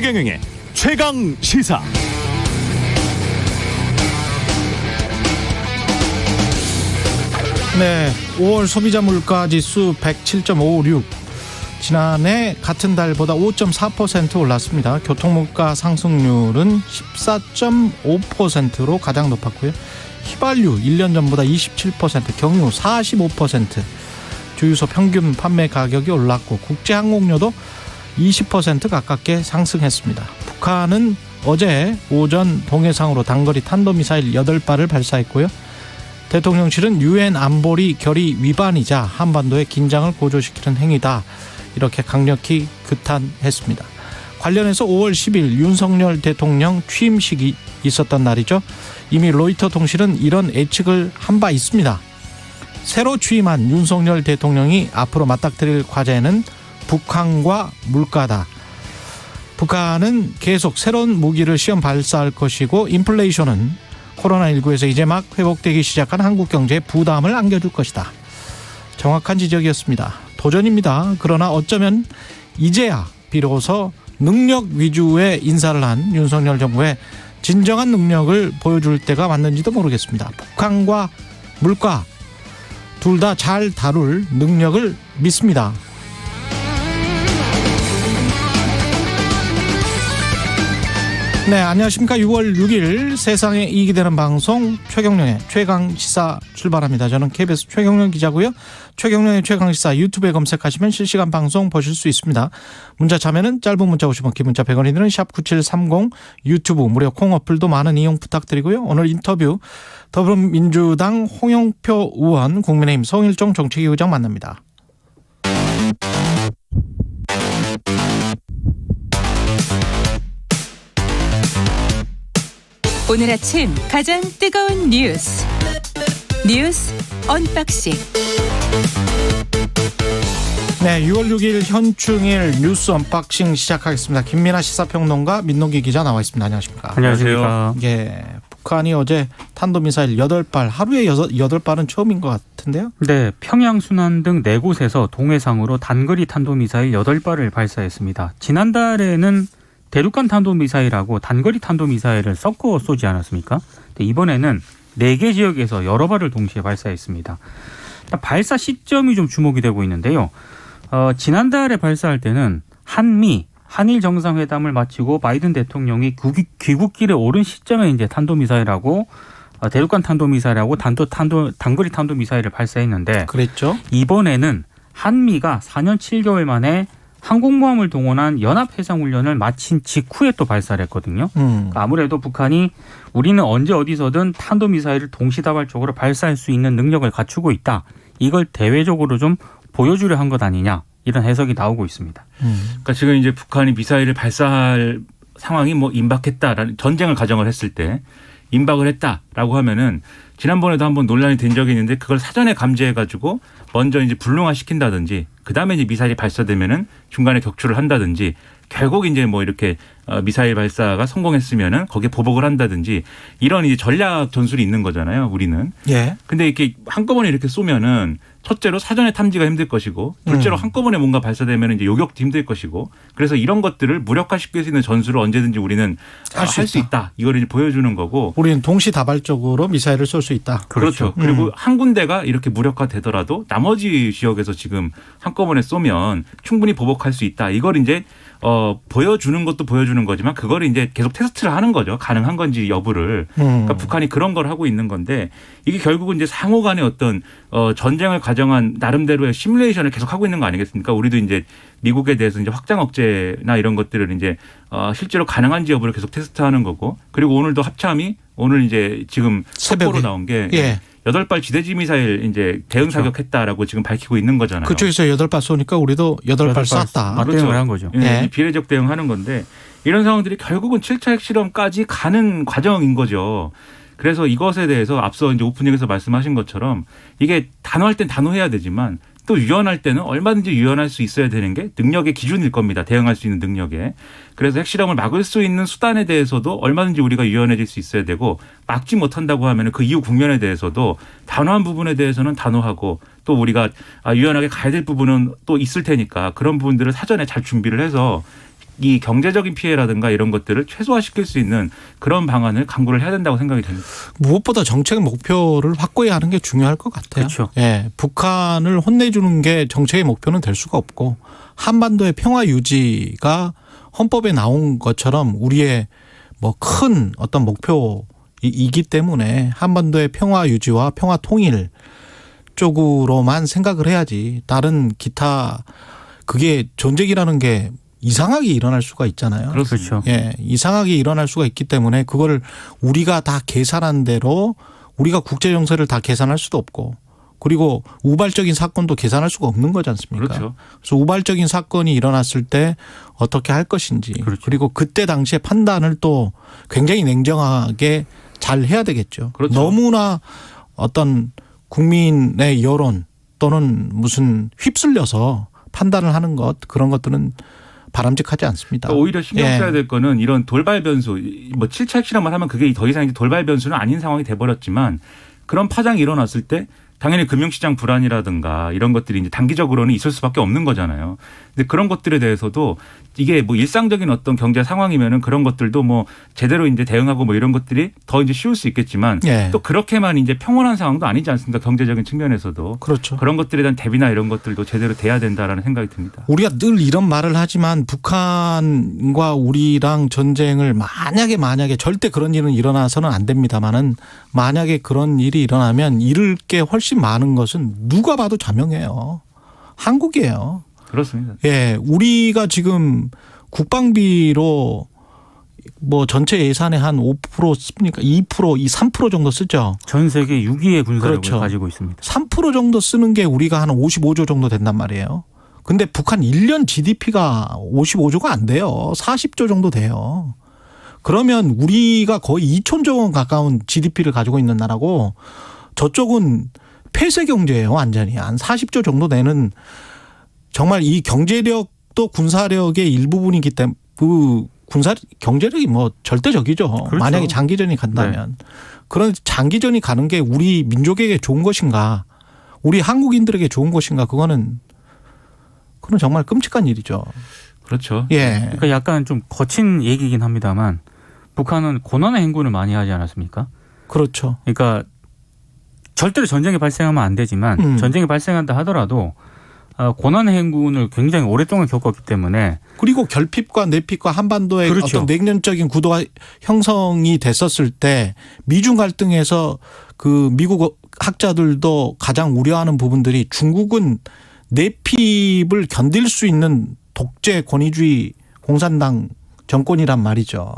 최경영의 최강 시사. 네, 5월 소비자 물가 지수 107.56. 지난해 같은 달보다 5.4% 올랐습니다. 교통물가 상승률은 14.5%로 가장 높았고요. 휘발유 1년 전보다 27%, 경유 45%, 주유소 평균 판매 가격이 올랐고 국제항공료도 20% 가깝게 상승했습니다. 북한은 어제 오전 동해상으로 단거리 탄도미사일 8발을 발사했고요. 대통령실은 유엔 안보리 결의 위반이자 한반도의 긴장을 고조시키는 행위다, 이렇게 강력히 규탄했습니다. 관련해서 5월 10일 윤석열 대통령 취임식이 있었던 날이죠. 이미 로이터 통신은 이런 예측을 한 바 있습니다. 새로 취임한 윤석열 대통령이 앞으로 맞닥뜨릴 과제는 북한과 물가다. 북한은 계속 새로운 무기를 시험 발사할 것이고, 인플레이션은 코로나19에서 이제 막 회복되기 시작한 한국 경제에 부담을 안겨줄 것이다. 정확한 지적이었습니다. 도전입니다. 그러나 어쩌면 이제야 비로소 능력 위주의 인사를 한 윤석열 정부의 진정한 능력을 보여줄 때가 왔는지도 모르겠습니다. 북한과 물가 둘 다 잘 다룰 능력을 믿습니다. 네, 안녕하십니까. 6월 6일 세상에 이익이 되는 방송 최경영의 최강시사 출발합니다. 저는 KBS 최경영 기자고요. 최경영의 최강시사 유튜브에 검색하시면 실시간 방송 보실 수 있습니다. 문자 참여는 짧은 문자 50원, 긴 문자 100원이 드는 샵9730 유튜브 무료 콩 어플도 많은 이용 부탁드리고요. 오늘 인터뷰 더불어민주당 홍영표 의원, 국민의힘 성일종 정책위 의장 만납니다. 오늘 아침 가장 뜨거운 뉴스 언박싱. 네, 6월 6일 현충일 뉴스 언박싱 시작하겠습니다. 김민아 시사평론가, 민노기 기자 나와 있습니다. 안녕하십니까? 안녕하십니까? 예, 북한이 어제 탄도미사일 8발, 하루에 8발은 처음인 것 같은데요? 네, 평양, 순안 등 4곳에서 동해상으로 단거리 탄도미사일 8발을 발사했습니다. 지난달에는 대륙간 탄도미사일하고 단거리 탄도미사일을 섞어 쏘지 않았습니까? 이번에는 4개 지역에서 여러 발을 동시에 발사했습니다. 발사 시점이 좀 주목이 되고 있는데요. 지난달에 발사할 때는 한일 정상회담을 마치고 바이든 대통령이 귀국길에 오른 시점에 이제 탄도미사일하고 대륙간 탄도미사일하고 단거리 탄도미사일을 발사했는데, 그랬죠. 이번에는 한미가 4년 7개월 만에 항공모함을 동원한 연합해상훈련을 마친 직후에 또 발사를 했거든요. 아무래도 북한이 우리는 언제 어디서든 탄도미사일을 동시다발적으로 발사할 수 있는 능력을 갖추고 있다, 이걸 대외적으로 좀 보여주려 한 것 아니냐, 이런 해석이 나오고 있습니다. 그러니까 지금 이제 북한이 미사일을 발사할 상황이 임박했다라는 전쟁을 가정을 했을 때 임박을 했다라고 하면은, 지난번에도 한번 논란이 된 적이 있는데 그걸 사전에 감지해가지고 먼저 이제 불능화시킨다든지, 그 다음에 이제 미사일이 발사되면은 중간에 격추를 한다든지, 결국 이제 이렇게 미사일 발사가 성공했으면은 거기에 보복을 한다든지, 이런 이제 전략 전술이 있는 거잖아요, 우리는. 예. 근데 이렇게 한꺼번에 이렇게 쏘면은 첫째로 사전에 탐지가 힘들 것이고, 둘째로 한꺼번에 뭔가 발사되면 이제 요격도 힘들 것이고, 그래서 이런 것들을 무력화시킬 수 있는 전술을 언제든지 우리는 할 수 있다. 이걸 이제 보여주는 거고. 우리는 동시다발적으로 미사일을 쏠 수 있다. 그렇죠. 그리고 한 군데가 이렇게 무력화되더라도 나머지 지역에서 지금 한꺼번에 쏘면 충분히 보복할 수 있다. 이걸 이제 보여주는 것도 보여주는 거지만, 그걸 이제 계속 테스트를 하는 거죠. 가능한 건지 여부를. 그러니까 북한이 그런 걸 하고 있는 건데, 이게 결국은 이제 상호 간의 어떤 전쟁을 가정한 나름대로의 시뮬레이션을 계속 하고 있는 거 아니겠습니까? 우리도 이제 미국에 대해서 이제 확장 억제나 이런 것들을 이제 실제로 가능한지 여부를 계속 테스트하는 거고, 그리고 오늘도 합참이 오늘 이제 지금 속보로 나온 게 8발 지대지 미사일 이제 대응 사격했다라고 지금 밝히고 있는 거잖아요. 그쪽에서 8발 쏘니까 우리도 8발 쐈다. 맞대응을 한 거죠. 네. 비례적 대응하는 건데, 이런 상황들이 결국은 7차 핵실험까지 가는 과정인 거죠. 그래서 이것에 대해서 앞서 이제 오프닝에서 말씀하신 것처럼, 이게 단호할 땐 단호해야 되지만 또 유연할 때는 얼마든지 유연할 수 있어야 되는 게 능력의 기준일 겁니다. 대응할 수 있는 능력에. 그래서 핵실험을 막을 수 있는 수단에 대해서도 얼마든지 우리가 유연해질 수 있어야 되고, 막지 못한다고 하면 그 이후 국면에 대해서도 단호한 부분에 대해서는 단호하고, 또 우리가 유연하게 가야 될 부분은 또 있을 테니까 그런 부분들을 사전에 잘 준비를 해서 이 경제적인 피해라든가 이런 것들을 최소화시킬 수 있는 그런 방안을 강구를 해야 된다고 생각이 됩니다. 무엇보다 정책 목표를 확고히 하는 게 중요할 것 같아요. 그렇죠. 예, 북한을 혼내주는 게 정책의 목표는 될 수가 없고 한반도의 평화 유지가 헌법에 나온 것처럼 우리의 뭐 큰 어떤 목표이기 때문에 한반도의 평화 유지와 평화 통일 쪽으로만 생각을 해야지 다른 기타 그게 전쟁이라는 게 이상하게 일어날 수가 있잖아요. 그렇죠. 예, 이상하게 일어날 수가 있기 때문에 그걸 우리가 다 계산한 대로 우리가 국제 정세를 다 계산할 수도 없고 그리고 우발적인 사건도 계산할 수가 없는 거지 않습니까? 그렇죠. 그래서 우발적인 사건이 일어났을 때 어떻게 할 것인지 그렇죠. 그리고 그때 당시에 판단을 또 굉장히 냉정하게 잘 해야 되겠죠. 그렇죠. 너무나 어떤 국민의 여론 또는 무슨 휩쓸려서 판단을 하는 것 그런 것들은 바람직하지 않습니다. 그러니까 오히려 신경 예. 써야 될 거는 이런 돌발 변수, 뭐 7차 핵실험을 하면 그게 더 이상 이제 돌발 변수는 아닌 상황이 돼버렸지만 그런 파장이 일어났을 때 당연히 금융시장 불안이라든가 이런 것들이 이제 단기적으로는 있을 수밖에 없는 거잖아요. 근데 그런 것들에 대해서도 이게 뭐 일상적인 어떤 경제 상황이면은 그런 것들도 뭐 제대로 이제 대응하고 뭐 이런 것들이 더 이제 쉬울 수 있겠지만 예. 또 그렇게만 이제 평온한 상황도 아니지 않습니까? 경제적인 측면에서도. 그렇죠. 그런 것들에 대한 대비나 이런 것들도 제대로 돼야 된다라는 생각이 듭니다. 우리가 늘 이런 말을 하지만 북한과 우리랑 전쟁을 만약에 절대 그런 일은 일어나서는 안 됩니다만은 만약에 그런 일이 일어나면 잃을 게 훨씬 많은 것은 누가 봐도 자명해요. 한국이에요. 그렇습니다. 예, 우리가 지금 국방비로 뭐 전체 예산의 한 5% 씁니까? 2%, 3% 정도 쓰죠. 전 세계 6위의 군사력을 그렇죠. 가지고 있습니다. 3% 정도 쓰는 게 우리가 한 55조 정도 된단 말이에요. 근데 북한 1년 GDP가 55조가 안 돼요. 40조 정도 돼요. 그러면 우리가 거의 2천조 원 가까운 GDP를 가지고 있는 나라고 저쪽은 폐쇄 경제예요. 완전히 한 40조 정도 되는 정말 이 경제력도 군사력의 일부분이기 때문에 그 경제력이 뭐 절대적이죠. 그렇죠. 만약에 장기전이 간다면. 그런 장기전이 가는 게 우리 민족에게 좋은 것인가 우리 한국인들에게 좋은 것인가 그건 정말 끔찍한 일이죠. 그렇죠. 예. 그러니까 약간 좀 거친 얘기긴 합니다만 북한은 고난의 행군을 많이 하지 않았습니까? 그렇죠. 그러니까 절대로 전쟁이 발생하면 안 되지만 전쟁이 발생한다 하더라도 고난의 행군을 굉장히 오랫동안 겪었기 때문에 그리고 결핍과 내핍과 한반도의 그렇죠. 어떤 냉전적인 구도가 형성이 됐었을 때 미중 갈등에서 그 미국 학자들도 가장 우려하는 부분들이 중국은 내핍을 견딜 수 있는 독재 권위주의 공산당 정권이란 말이죠.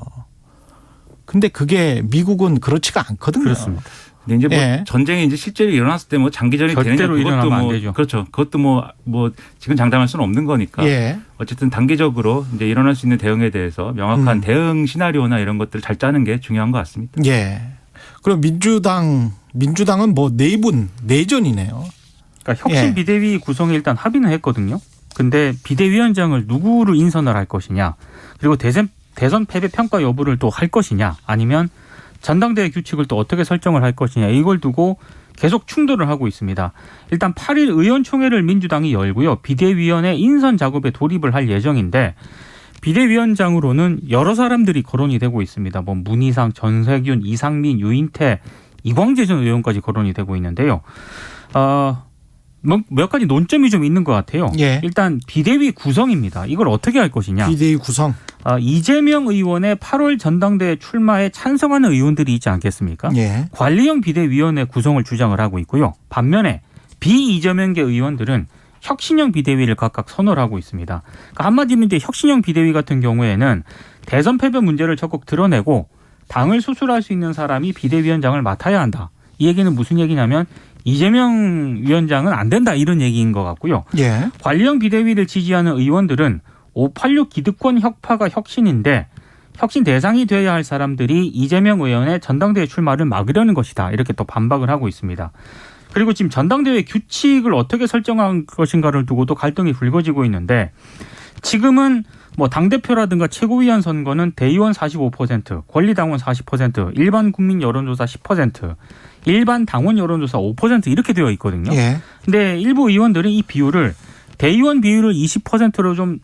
근데 그게 미국은 그렇지가 않거든요. 그렇습니다. 근데 이제 뭐 예. 전쟁이 이제 실제로 일어났을 때 뭐 장기전이 되느냐 절대로 그것도 일어나면 뭐 안 되죠. 그렇죠. 그것도 뭐 지금 장담할 수는 없는 거니까. 예. 어쨌든 단기적으로 이제 일어날 수 있는 대응에 대해서 명확한 대응 시나리오나 이런 것들을 잘 짜는 게 중요한 것 같습니다. 예. 그리고 민주당은 뭐 내전이네요. 그러니까 혁신 예. 비대위 구성에 일단 합의는 했거든요. 근데 비대위원장을 누구를 인선을 할 것이냐 그리고 대선 패배 평가 여부를 또 할 것이냐 아니면 전당대회 규칙을 또 어떻게 설정을 할 것이냐 이걸 두고 계속 충돌을 하고 있습니다. 일단 8일 의원총회를 민주당이 열고요. 비대위원회 인선 작업에 돌입을 할 예정인데 비대위원장으로는 여러 사람들이 거론이 되고 있습니다. 뭐 문희상, 전세균, 이상민, 유인태, 이광재 전 의원까지 거론이 되고 있는데요. 몇 가지 논점이 좀 있는 것 같아요. 예. 일단 비대위 구성입니다. 이걸 어떻게 할 것이냐. 비대위 구성. 이재명 의원의 8월 전당대회 출마에 찬성하는 의원들이 있지 않겠습니까? 예. 관리형 비대위원회 구성을 주장을 하고 있고요. 반면에 비이재명계 의원들은 혁신형 비대위를 각각 선호를 하고 있습니다. 그러니까 한마디로 이제 혁신형 비대위 같은 경우에는 대선 패배 문제를 적극 드러내고 당을 수술할 수 있는 사람이 비대위원장을 맡아야 한다. 이 얘기는 무슨 얘기냐면 이재명 위원장은 안 된다 이런 얘기인 것 같고요. 예. 관리형 비대위를 지지하는 의원들은 586 기득권 혁파가 혁신인데 혁신 대상이 되어야 할 사람들이 이재명 의원의 전당대회 출마를 막으려는 것이다. 이렇게 또 반박을 하고 있습니다. 그리고 지금 전당대회 규칙을 어떻게 설정할 것인가를 두고도 갈등이 불거지고 있는데 지금은 뭐 당대표라든가 최고위원 선거는 대의원 45%, 권리당원 40%, 일반 국민 여론조사 10%, 일반 당원 여론조사 5% 이렇게 되어 있거든요. 예. 근데 일부 의원들은 이 비율을 대의원 비율을 20%로 좀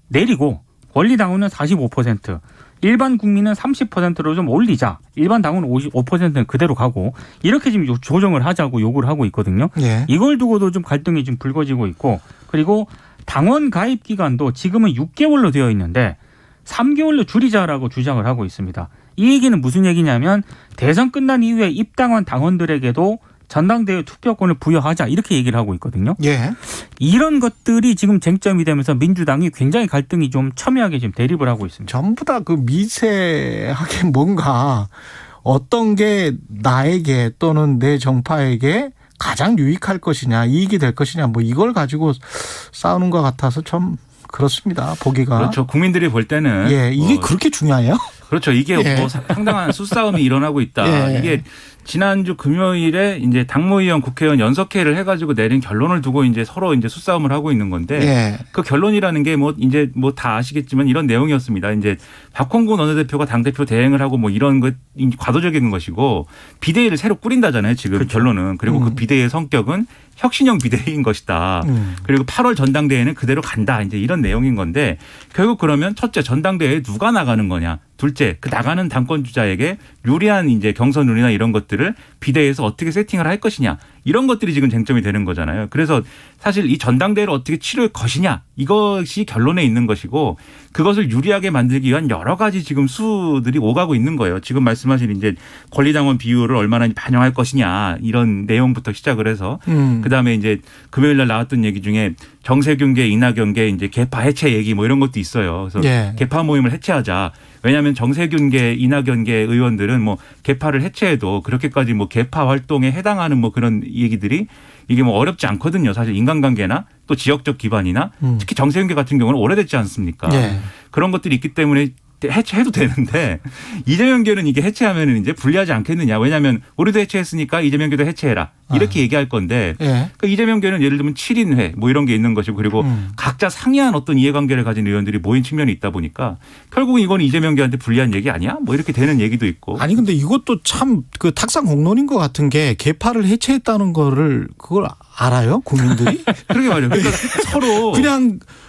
내리고 권리당원은 45%, 일반 국민은 30%로 좀 올리자. 일반 당원은 55%는 그대로 가고 이렇게 지금 조정을 하자고 요구를 하고 있거든요. 예. 이걸 두고도 좀 갈등이 좀 불거지고 있고 그리고 당원 가입 기간도 지금은 6개월로 되어 있는데 3개월로 줄이자라고 주장을 하고 있습니다. 이 얘기는 무슨 얘기냐면 대선 끝난 이후에 입당한 당원들에게도 전당대회 투표권을 부여하자 이렇게 얘기를 하고 있거든요. 예. 이런 것들이 지금 쟁점이 되면서 민주당이 굉장히 갈등이 좀 첨예하게 지금 대립을 하고 있습니다. 전부 다 그 미세하게 뭔가 어떤 게 나에게 또는 내 정파에게 가장 유익할 것이냐, 이익이 될 것이냐, 뭐 이걸 가지고 싸우는 것 같아서 좀 그렇습니다. 보기가. 그렇죠. 국민들이 볼 때는 예, 이게 그렇게 중요해요? 그렇죠. 이게 예. 뭐 상당한 수싸움이 일어나고 있다. 예. 이게 지난주 금요일에 이제 당무위원 국회의원 연석회의를 해가지고 내린 결론을 두고 이제 서로 이제 수싸움을 하고 있는 건데 예. 그 결론이라는 게 뭐 이제 뭐 다 아시겠지만 이런 내용이었습니다. 이제 박홍근 원내대표가 당대표 대행을 하고 뭐 이런 것 과도적인 것이고 비대위를 새로 꾸린다잖아요. 지금 그렇죠. 결론은. 그리고 그 비대위의 성격은 혁신형 비대위인 것이다. 그리고 8월 전당대회는 그대로 간다. 이제 이런 내용인 건데 결국 그러면 첫째 전당대회에 누가 나가는 거냐. 둘째, 그 나가는 당권 주자에게 유리한 이제 경선 룰이나 이런 것들을 비대위에서 어떻게 세팅을 할 것이냐. 이런 것들이 지금 쟁점이 되는 거잖아요. 그래서 사실 이 전당대회를 어떻게 치를 것이냐. 이것이 결론에 있는 것이고 그것을 유리하게 만들기 위한 여러 가지 지금 수들이 오가고 있는 거예요. 지금 말씀하신 이제 권리당원 비율을 얼마나 반영할 것이냐. 이런 내용부터 시작을 해서 그다음에 이제 금요일 날 나왔던 얘기 중에 정세균계, 이낙연계 이제 개파 해체 얘기 뭐 이런 것도 있어요. 그래서 예. 개파 모임을 해체하자. 왜냐하면 정세균계, 이낙연계 의원들은 뭐 개파를 해체해도 그렇게까지 뭐 개파 활동에 해당하는 뭐 그런 얘기들이 이게 뭐 어렵지 않거든요. 사실 인간관계나 또 지역적 기반이나 특히 정세균계 같은 경우는 오래됐지 않습니까? 예. 그런 것들이 있기 때문에 해체해도 되는데 이재명계는 이게 해체하면 이제 불리하지 않겠느냐. 왜냐하면 우리도 해체했으니까 이재명계도 해체해라. 이렇게 얘기할 건데 예. 그러니까 이재명계는 예를 들면 7인회 뭐 이런 게 있는 것이고 그리고 각자 상이한 어떤 이해관계를 가진 의원들이 모인 측면이 있다 보니까 결국은 이건 이재명계한테 불리한 얘기 아니야? 뭐 이렇게 되는 얘기도 있고. 아니 근데 이것도 참 그 탁상 공론인 것 같은 게 개파를 해체했다는 거를 그걸 알아요? 국민들이? 그러게 말이에요. 그러니까 서로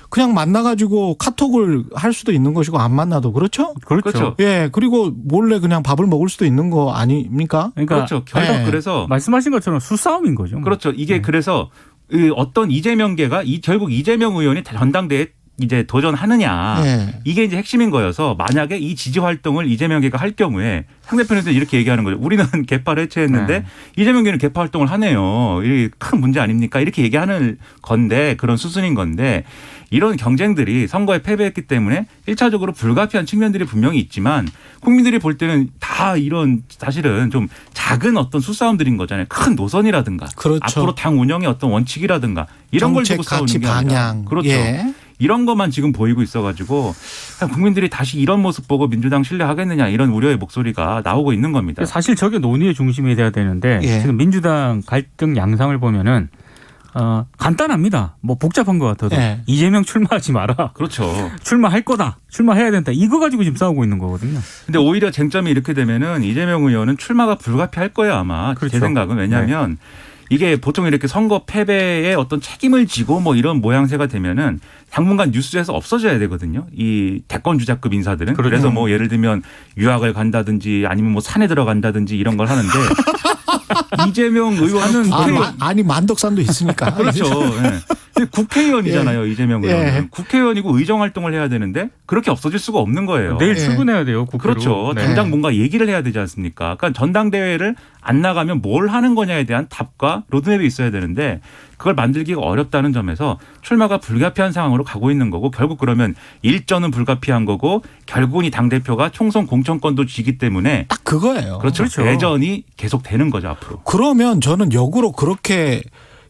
그냥 만나가지고 카톡을 할 수도 있는 것이고 안 만나도 그렇죠? 그렇죠. 예. 그리고 몰래 그냥 밥을 먹을 수도 있는 거 아닙니까? 그러니까 그렇죠. 결국 예. 그래서 말씀하신 것처럼 수싸움인 거죠. 뭐. 그렇죠. 이게 그래서 어떤 이재명계가 결국 이재명 의원이 전당대회에 이제 도전하느냐. 예. 이게 이제 핵심인 거여서 만약에 이 지지 활동을 이재명계가 할 경우에 상대편에서 이렇게 얘기하는 거죠. 우리는 개파를 해체했는데 이재명계는 개파 활동을 하네요. 이게 큰 문제 아닙니까? 이렇게 얘기하는 건데 그런 수순인 건데 이런 경쟁들이 선거에 패배했기 때문에 1차적으로 불가피한 측면들이 분명히 있지만 국민들이 볼 때는 다 이런 사실은 좀 작은 어떤 수싸움들인 거잖아요. 큰 노선이라든가 그렇죠. 앞으로 당 운영의 어떤 원칙이라든가 이런 걸 정책 두고 싸우는 가치 게 아니라 방향. 그렇죠. 예. 이런 것만 지금 보이고 있어가지고 국민들이 다시 이런 모습 보고 민주당 신뢰하겠느냐 이런 우려의 목소리가 나오고 있는 겁니다. 사실 저게 논의의 중심이 돼야 되는데 예. 지금 민주당 갈등 양상을 보면은 간단합니다. 뭐 복잡한 것 같아도 예. 이재명 출마하지 마라. 그렇죠. 출마할 거다. 출마해야 된다. 이거 가지고 지금 싸우고 있는 거거든요. 근데 오히려 쟁점이 이렇게 되면은 이재명 의원은 출마가 불가피할 거예요 아마. 그렇죠. 제 생각은 왜냐하면 이게 보통 이렇게 선거 패배에 어떤 책임을 지고 뭐 이런 모양새가 되면은 당분간 뉴스에서 없어져야 되거든요. 이 대권 주자급 인사들은. 그렇죠. 그래서 뭐 예를 들면 유학을 간다든지 아니면 뭐 산에 들어간다든지 이런 걸 하는데 이재명 의원은 아니 만덕산도 있으니까. 그렇죠. 예. 국회의원이잖아요. 이재명 의원은. 예. 국회의원이고 의정활동을 해야 되는데 그렇게 없어질 수가 없는 거예요. 내일 예. 출근해야 돼요. 국회로. 그렇죠. 네. 당장 뭔가 얘기를 해야 되지 않습니까? 그러니까 전당대회를 안 나가면 뭘 하는 거냐에 대한 답과 로드맵이 있어야 되는데 그걸 만들기가 어렵다는 점에서 출마가 불가피한 상황으로 가고 있는 거고 결국 그러면 일전은 불가피한 거고 결국은 이 당대표가 총선 공천권도 쥐기 때문에 딱 그거예요. 그렇죠. 그렇죠. 대전이 계속 되는 거죠 앞으로. 그러면 저는 역으로 그렇게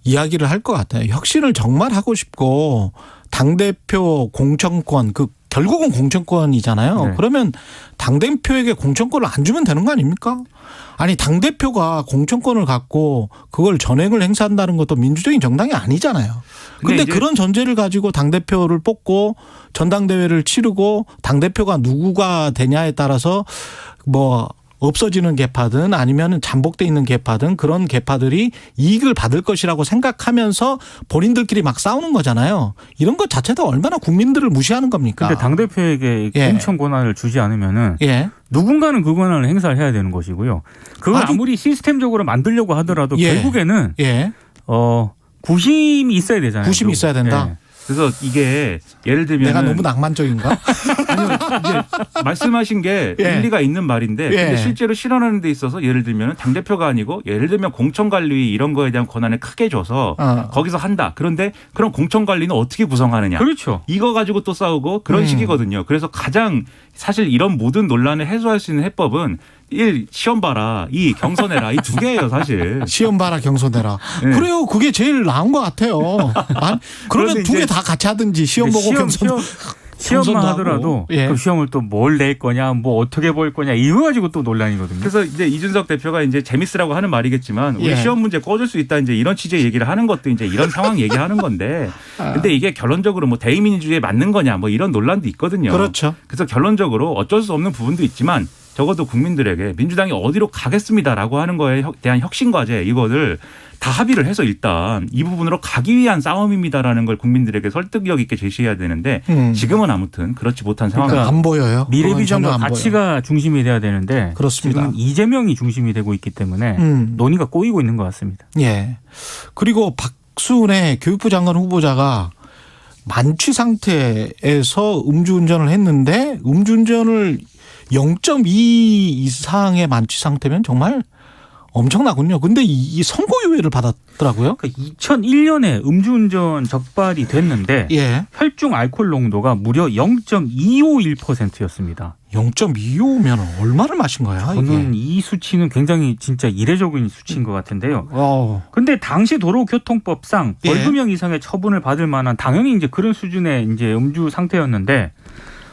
이야기를 할 것 같아요. 혁신을 정말 하고 싶고 당대표 공천권 결국은 공천권이잖아요. 네. 그러면 당대표에게 공천권을 안 주면 되는 거 아닙니까? 아니 당대표가 공천권을 갖고 그걸 전횡을 행사한다는 것도 민주적인 정당이 아니잖아요. 근데 그런 전제를 가지고 당대표를 뽑고 전당대회를 치르고 당대표가 누구가 되냐에 따라서 뭐 없어지는 계파든 아니면 잠복돼 있는 계파든 그런 계파들이 이익을 받을 것이라고 생각하면서 본인들끼리 막 싸우는 거잖아요. 이런 것 자체도 얼마나 국민들을 무시하는 겁니까? 근데 당대표에게 예. 공천 권한을 주지 않으면은 예. 누군가는 그 권한을 행사를 해야 되는 것이고요. 그걸 아무리 시스템적으로 만들려고 하더라도 예. 결국에는 예. 구심이 있어야 되잖아요. 구심이 있어야 된다. 예. 그래서 이게 예를 들면 내가 너무 낭만적인가? 아니요, 이제 말씀하신 게 예. 일리가 있는 말인데 예. 근데 실제로 실현하는 데 있어서 예를 들면 당대표가 아니고 예를 들면 공천관리 이런 거에 대한 권한을 크게 줘서 거기서 한다. 그런데 그런 공천관리는 어떻게 구성하느냐. 그렇죠. 이거 가지고 또 싸우고 그런 식이거든요. 그래서 가장 사실 이런 모든 논란을 해소할 수 있는 해법은 1. 시험 봐라. 2. 경선해라. 이 두 개예요 사실. 시험 봐라 경선해라. 네. 그래요. 그게 제일 나은 것 같아요. 그러면 그런데 두 개 이제 다 같이 하든지 시험 보고 경선. 시험만 경선도 하더라도 하고. 예. 그 시험을 또 뭘 낼 거냐, 뭐 어떻게 볼 거냐 이거 가지고 또 논란이거든요. 그래서 이제 이준석 대표가 이제 재밌으라고 하는 말이겠지만 우리 예. 시험 문제 꺼줄 수 있다 이제 이런 취지의 얘기를 하는 것도 이제 이런 상황 얘기하는 건데 근데 이게 결론적으로 뭐 대의민주주의에 맞는 거냐 뭐 이런 논란도 있거든요. 그렇죠. 그래서 결론적으로 어쩔 수 없는 부분도 있지만 적어도 국민들에게 민주당이 어디로 가겠습니다라고 하는 거에 대한 혁신 과제 이거를 다 합의를 해서 일단 이 부분으로 가기 위한 싸움입니다라는 걸 국민들에게 설득력 있게 제시해야 되는데 지금은 아무튼 그렇지 못한 상황입니다. 그러니까 안 보여요. 미래 그건 전혀 비전과 안 가치가 중심이 돼야 되는데 그렇습니다. 지금 이재명이 중심이 되고 있기 때문에 논의가 꼬이고 있는 것 같습니다. 예. 그리고 박순애 교육부 장관 후보자가 만취 상태에서 음주운전을 했는데 음주운전을 0.2 이상의 만취 상태면 정말 엄청나군요. 근데 이 선고유예를 받았더라고요. 그러니까 2001년에 음주운전 적발이 됐는데 예. 혈중 알코올 농도가 무려 0.251%였습니다. 0.25면 얼마를 마신 거야? 저는 이게. 이 수치는 굉장히 진짜 이례적인 수치인 것 같은데요. 근데 당시 도로교통법상 예. 벌금형 이상의 처분을 받을 만한 당연히 이제 그런 수준의 이제 음주 상태였는데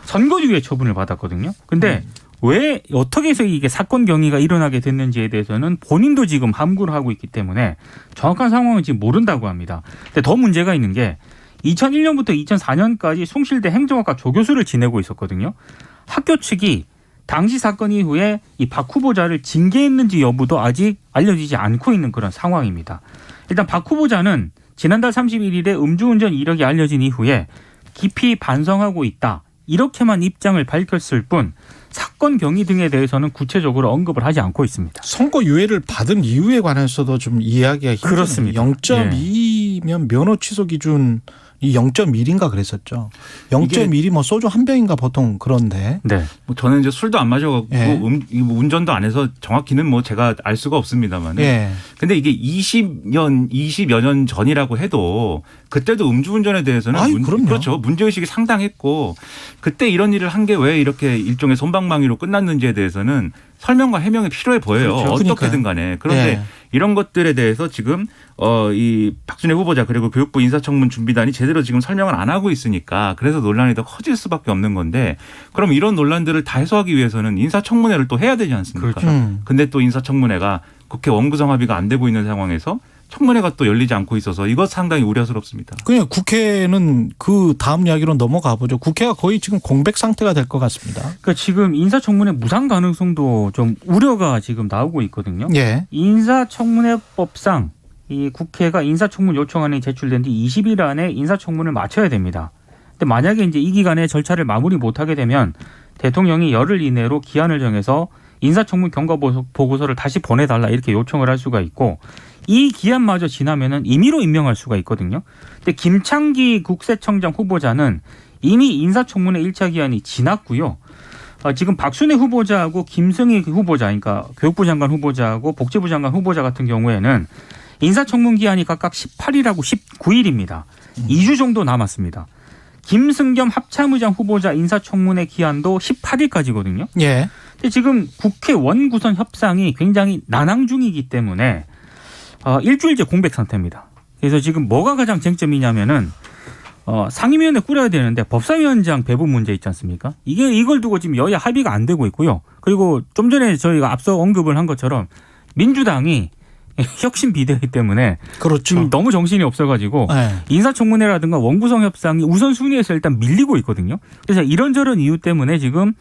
선고유예 처분을 받았거든요. 근데 왜 어떻게 해서 이게 사건 경위가 일어나게 됐는지에 대해서는 본인도 지금 함구를 하고 있기 때문에 정확한 상황은 지금 모른다고 합니다. 근데 더 문제가 있는 게 2001년부터 2004년까지 숭실대 행정학과 조교수를 지내고 있었거든요. 학교 측이 당시 사건 이후에 이 박 후보자를 징계했는지 여부도 아직 알려지지 않고 있는 그런 상황입니다. 일단 박 후보자는 지난달 31일에 음주운전 이력이 알려진 이후에 깊이 반성하고 있다. 이렇게만 입장을 밝혔을 뿐 사건 경위 등에 대해서는 구체적으로 언급을 하지 않고 있습니다. 선고유예를 받은 이유에 관해서도 좀 이해하기가 힘들어요. 그렇습니다. 0.2면 면허 취소 기준이 0.1인가 그랬었죠. 0.1이 뭐 소주 한 병인가 보통 그런데. 네. 뭐 저는 이제 술도 안 마셔갖고 예. 운전도 안 해서 정확히는 뭐 제가 알 수가 없습니다만. 예. 근데 이게 20여 년 전이라고 해도 그때도 음주운전에 대해서는 그럼요. 그렇죠. 문제의식이 상당했고 그때 이런 일을 한 게 왜 이렇게 일종의 솜방망이로 끝났는지에 대해서는 설명과 해명이 필요해 보여요. 그렇죠. 어떻게든 간에. 그런데 예. 이런 것들에 대해서 지금 이 박순애 후보자 그리고 교육부 인사청문 준비단이 제대로 지금 설명을 안 하고 있으니까 그래서 논란이 더 커질 수밖에 없는 건데 그럼 이런 논란들을 다 해소하기 위해서는 인사청문회를 또 해야 되지 않습니까? 그렇죠. 근데 또 인사청문회가 국회 원구성 합의가 안 되고 있는 상황에서 청문회가 또 열리지 않고 있어서 이것 상당히 우려스럽습니다. 그냥 국회는 그 다음 이야기로 넘어가 보죠. 국회가 거의 지금 공백 상태가 될 것 같습니다. 그러니까 지금 인사청문회 무산 가능성도 좀 우려가 지금 나오고 있거든요. 예. 인사청문회법상 이 국회가 인사청문 요청안이 제출된 뒤 20일 안에 인사청문을 마쳐야 됩니다. 근데 만약에 이제 이 기간에 절차를 마무리 못하게 되면 대통령이 열흘 이내로 기한을 정해서 인사청문 경과 보고서를 다시 보내달라 이렇게 요청을 할 수가 있고 이 기한마저 지나면은 임의로 임명할 수가 있거든요. 근데 김창기 국세청장 후보자는 이미 인사청문회 1차 기한이 지났고요. 지금 박순애 후보자하고 김승희 후보자, 그러니까 교육부 장관 후보자하고 복지부 장관 후보자 같은 경우에는 인사청문 기한이 각각 18일하고 19일입니다. 2주 정도 남았습니다. 김승겸 합참의장 후보자 인사청문회 기한도 18일까지거든요. 예. 근데 지금 국회 원구성 협상이 굉장히 난항 중이기 때문에 일주일째 공백 상태입니다. 그래서 지금 뭐가 가장 쟁점이냐면은 상임위원회 꾸려야 되는데 법사위원장 배분 문제 있지 않습니까? 이걸 두고 지금 여야 합의가 안 되고 있고요. 그리고 좀 전에 저희가 앞서 언급을 한 것처럼 민주당이 혁신 비대위 때문에 그렇죠. 지금 너무 정신이 없어가지고 네. 인사청문회라든가 원구성 협상이 우선순위에서 일단 밀리고 있거든요. 그래서 이런저런 이유 때문에 지금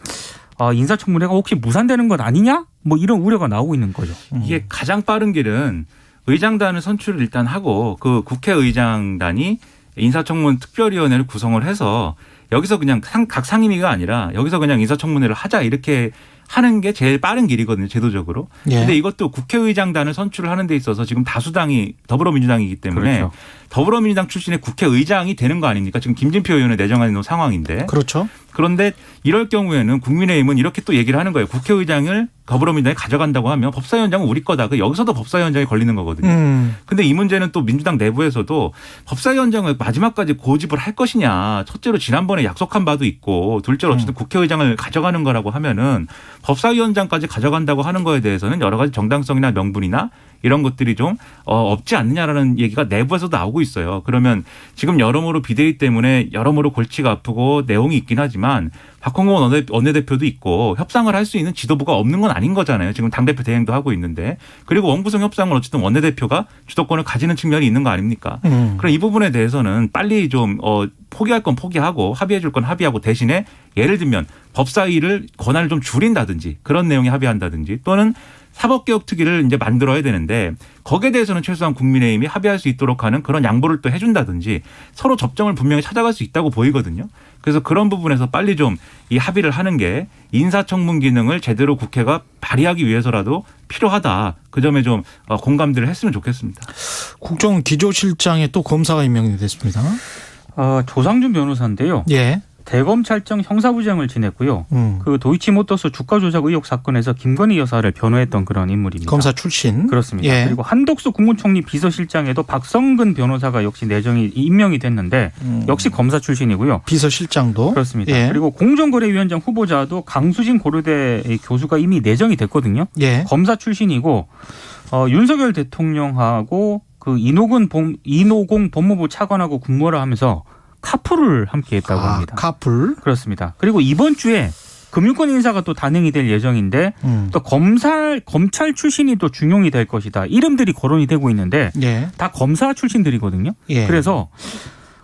인사청문회가 혹시 무산되는 것 아니냐? 뭐 이런 우려가 나오고 있는 거죠. 이게 가장 빠른 길은 의장단을 선출을 일단 하고 그 국회의장단이 인사청문 특별위원회를 구성을 해서 여기서 그냥 각 상임위가 아니라 여기서 그냥 인사청문회를 하자 이렇게 하는 게 제일 빠른 길이거든요, 제도적으로. 그런데 이것도 국회의장단을 선출을 하는 데 있어서 지금 다수당이 더불어민주당이기 때문에 그렇죠. 더불어민주당 출신의 국회의장이 되는 거 아닙니까? 지금 김진표 의원을 내정하는 상황인데. 그렇죠. 그런데 이럴 경우에는 국민의힘은 이렇게 또 얘기를 하는 거예요. 국회의장을 더불어민주당이 가져간다고 하면 법사위원장은 우리 거다. 여기서도 법사위원장이 걸리는 거거든요. 근데 이 문제는 또 민주당 내부에서도 법사위원장을 마지막까지 고집을 할 것이냐. 첫째로 지난번에 약속한 바도 있고 둘째로 어쨌든 국회의장을 가져가는 거라고 하면은 법사위원장까지 가져간다고 하는 거에 대해서는 여러 가지 정당성이나 명분이나 이런 것들이 좀 없지 않느냐라는 얘기가 내부에서도 나오고 있어요. 그러면 지금 여러모로 비대위 때문에 여러모로 골치가 아프고 내용이 있긴 하지만 박홍근 원내대표도 있고 협상을 할 수 있는 지도부가 없는 건 아닌 거잖아요. 지금 당대표 대행도 하고 있는데. 그리고 원구성 협상은 어쨌든 원내대표가 주도권을 가지는 측면이 있는 거 아닙니까? 그럼 이 부분에 대해서는 빨리 좀 포기할 건 포기하고 합의해 줄 건 합의하고 대신에 예를 들면 법사위를 권한을 좀 줄인다든지 그런 내용에 합의한다든지 또는 사법개혁특위를 이제 만들어야 되는데 거기에 대해서는 최소한 국민의힘이 합의할 수 있도록 하는 그런 양보를 또 해준다든지 서로 접점을 분명히 찾아갈 수 있다고 보이거든요. 그래서 그런 부분에서 빨리 좀 이 합의를 하는 게 인사청문 기능을 제대로 국회가 발휘하기 위해서라도 필요하다. 그 점에 좀 공감들을 했으면 좋겠습니다. 국정기조실장에 또 검사가 임명이 됐습니다. 조상준 변호사인데요. 예. 대검찰청 형사부장을 지냈고요. 그 도이치모터스 주가 조작 의혹 사건에서 김건희 여사를 변호했던 그런 인물입니다. 검사 출신. 그렇습니다. 예. 그리고 한덕수 국무총리 비서실장에도 박성근 변호사가 역시 임명이 됐는데 역시 검사 출신이고요. 비서실장도. 그렇습니다. 예. 그리고 공정거래위원장 후보자도 강수진 고려대 교수가 이미 내정이 됐거든요. 예. 검사 출신이고 윤석열 대통령하고 그 이노공 법무부 차관하고 근무를 하면서 카풀을 함께 했다고 합니다. 카풀. 그렇습니다. 그리고 이번 주에 금융권 인사가 또 단행이 될 예정인데 또 검찰 출신이 또 중용이 될 것이다. 이름들이 거론이 되고 있는데 예. 다 검사 출신들이거든요. 예. 그래서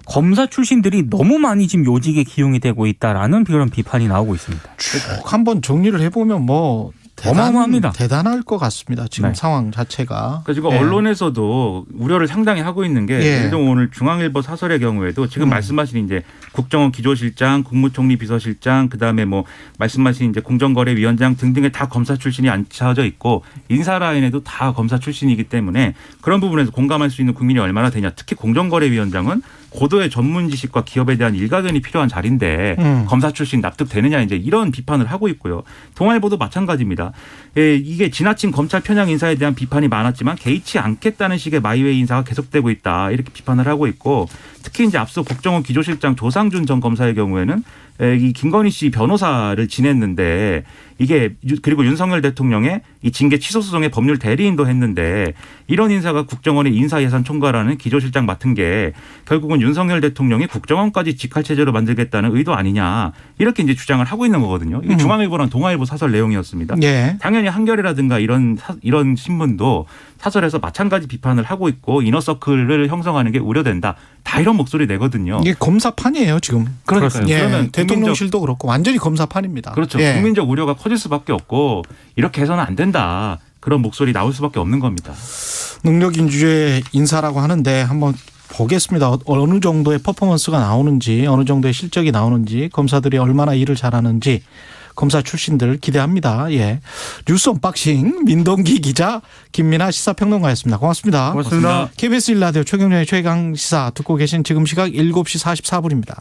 검사 출신들이 너무 많이 지금 요직에 기용이 되고 있다라는 그런 비판이 나오고 있습니다. 쭉 한번 정리를 해보면 뭐 어마어마합니다. 대단할 것 같습니다. 지금 네. 상황 자체가. 그러니까 지금 예. 언론에서도 우려를 상당히 하고 있는 게 예. 예를 들면 오늘 중앙일보 사설의 경우에도 지금 말씀하신 이제 국정원 기조실장, 국무총리 비서실장, 그다음에 뭐 말씀하신 이제 공정거래위원장 등등에 다 검사 출신이 앉혀져 있고 인사 라인에도 다 검사 출신이기 때문에 그런 부분에서 공감할 수 있는 국민이 얼마나 되냐. 특히 공정거래위원장은 고도의 전문 지식과 기업에 대한 일가견이 필요한 자리인데 검사 출신 납득되느냐 이제 이런 비판을 하고 있고요. 동아일보도 마찬가지입니다. 예, 이게 지나친 검찰 편향 인사에 대한 비판이 많았지만 개의치 않겠다는 식의 마이웨이 인사가 계속되고 있다 이렇게 비판을 하고 있고 특히 이제 앞서 국정원 기조실장 조상준 전 검사의 경우에는 이 김건희 씨 변호사를 지냈는데 이게 그리고 윤석열 대통령의 이 징계 취소 소송의 법률 대리인도 했는데 이런 인사가 국정원의 인사예산 총괄하는 기조실장 맡은 게 결국은 윤석열 대통령이 국정원까지 직할체제로 만들겠다는 의도 아니냐 이렇게 이제 주장을 하고 있는 거거든요. 이게 중앙일보랑 동아일보 사설 내용이었습니다. 예. 당연히 한겨레라든가 이런 신문도 사설에서 마찬가지 비판을 하고 있고 이너서클을 형성하는 게 우려된다. 다 이런 목소리 내거든요. 이게 검사판이에요 지금. 그러니까요. 예. 그러면 대통령실도 그렇고 완전히 검사판입니다. 그렇죠. 예. 국민적 우려가 커질 수밖에 없고 이렇게 해서는 안 된다. 그런 목소리 나올 수밖에 없는 겁니다. 능력인주의 인사라고 하는데 한번 보겠습니다. 어느 정도의 퍼포먼스가 나오는지 어느 정도의 실적이 나오는지 검사들이 얼마나 일을 잘하는지 검사 출신들 기대합니다. 예. 뉴스 언박싱 민동기 기자 김민아 시사평론가였습니다. 고맙습니다. 고맙습니다. KBS 1라디오 최경영의 최강시사 듣고 계신 지금 시각 7시 44분입니다.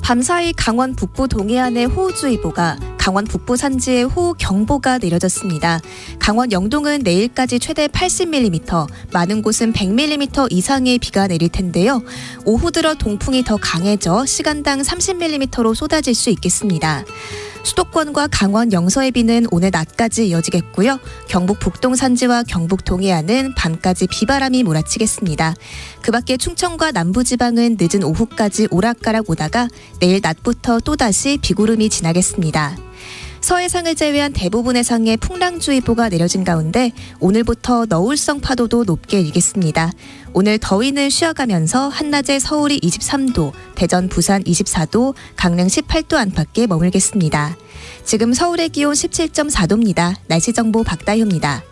밤사이 강원 북부 동해안에 호우주의보가, 강원 북부 산지에 호우경보가 내려졌습니다. 강원 영동은 내일까지 최대 80mm, 많은 곳은 100mm 이상의 비가 내릴 텐데요. 오후 들어 동풍이 더 강해져 시간당 30mm로 쏟아질 수 있겠습니다. 수도권과 강원 영서의 비는 오늘 낮까지 이어지겠고요. 경북 북동 산지와 경북 동해안은 밤까지 비바람이 몰아치겠습니다. 그 밖에 충청과 남부지방은 늦은 오후까지 오락가락 오다가 내일 낮부터 또다시 비구름이 지나겠습니다. 서해상을 제외한 대부분의 상에 풍랑주의보가 내려진 가운데 오늘부터 너울성 파도도 높게 일겠습니다. 오늘 더위는 쉬어가면서 한낮에 서울이 23도, 대전, 부산 24도, 강릉 18도 안팎에 머물겠습니다. 지금 서울의 기온 17.4도입니다. 날씨 정보 박다효입니다.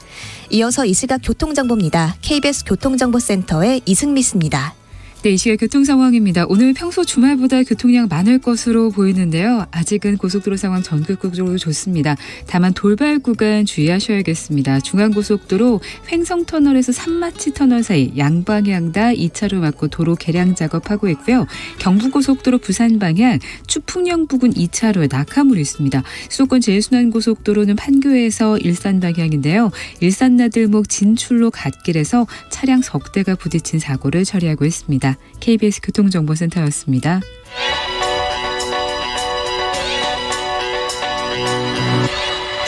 이어서 이 시각 교통정보입니다. KBS 교통정보센터의 이승미 씨입니다. 네, 이 시각 교통 상황입니다. 오늘 평소 주말보다 교통량 많을 것으로 보이는데요. 아직은 고속도로 상황 전국적으로 좋습니다. 다만 돌발 구간 주의하셔야겠습니다. 중앙고속도로 횡성터널에서 산마치터널 사이 양방향 다 2차로 막고 도로 개량 작업하고 있고요. 경부고속도로 부산 방향 추풍령 부근 2차로에 낙하물이 있습니다. 수도권 제일순환고속도로는 판교에서 일산 방향인데요. 일산 나들목 진출로 갓길에서 차량 석 대가 부딪힌 사고를 처리하고 있습니다. KBS 교통정보센터였습니다.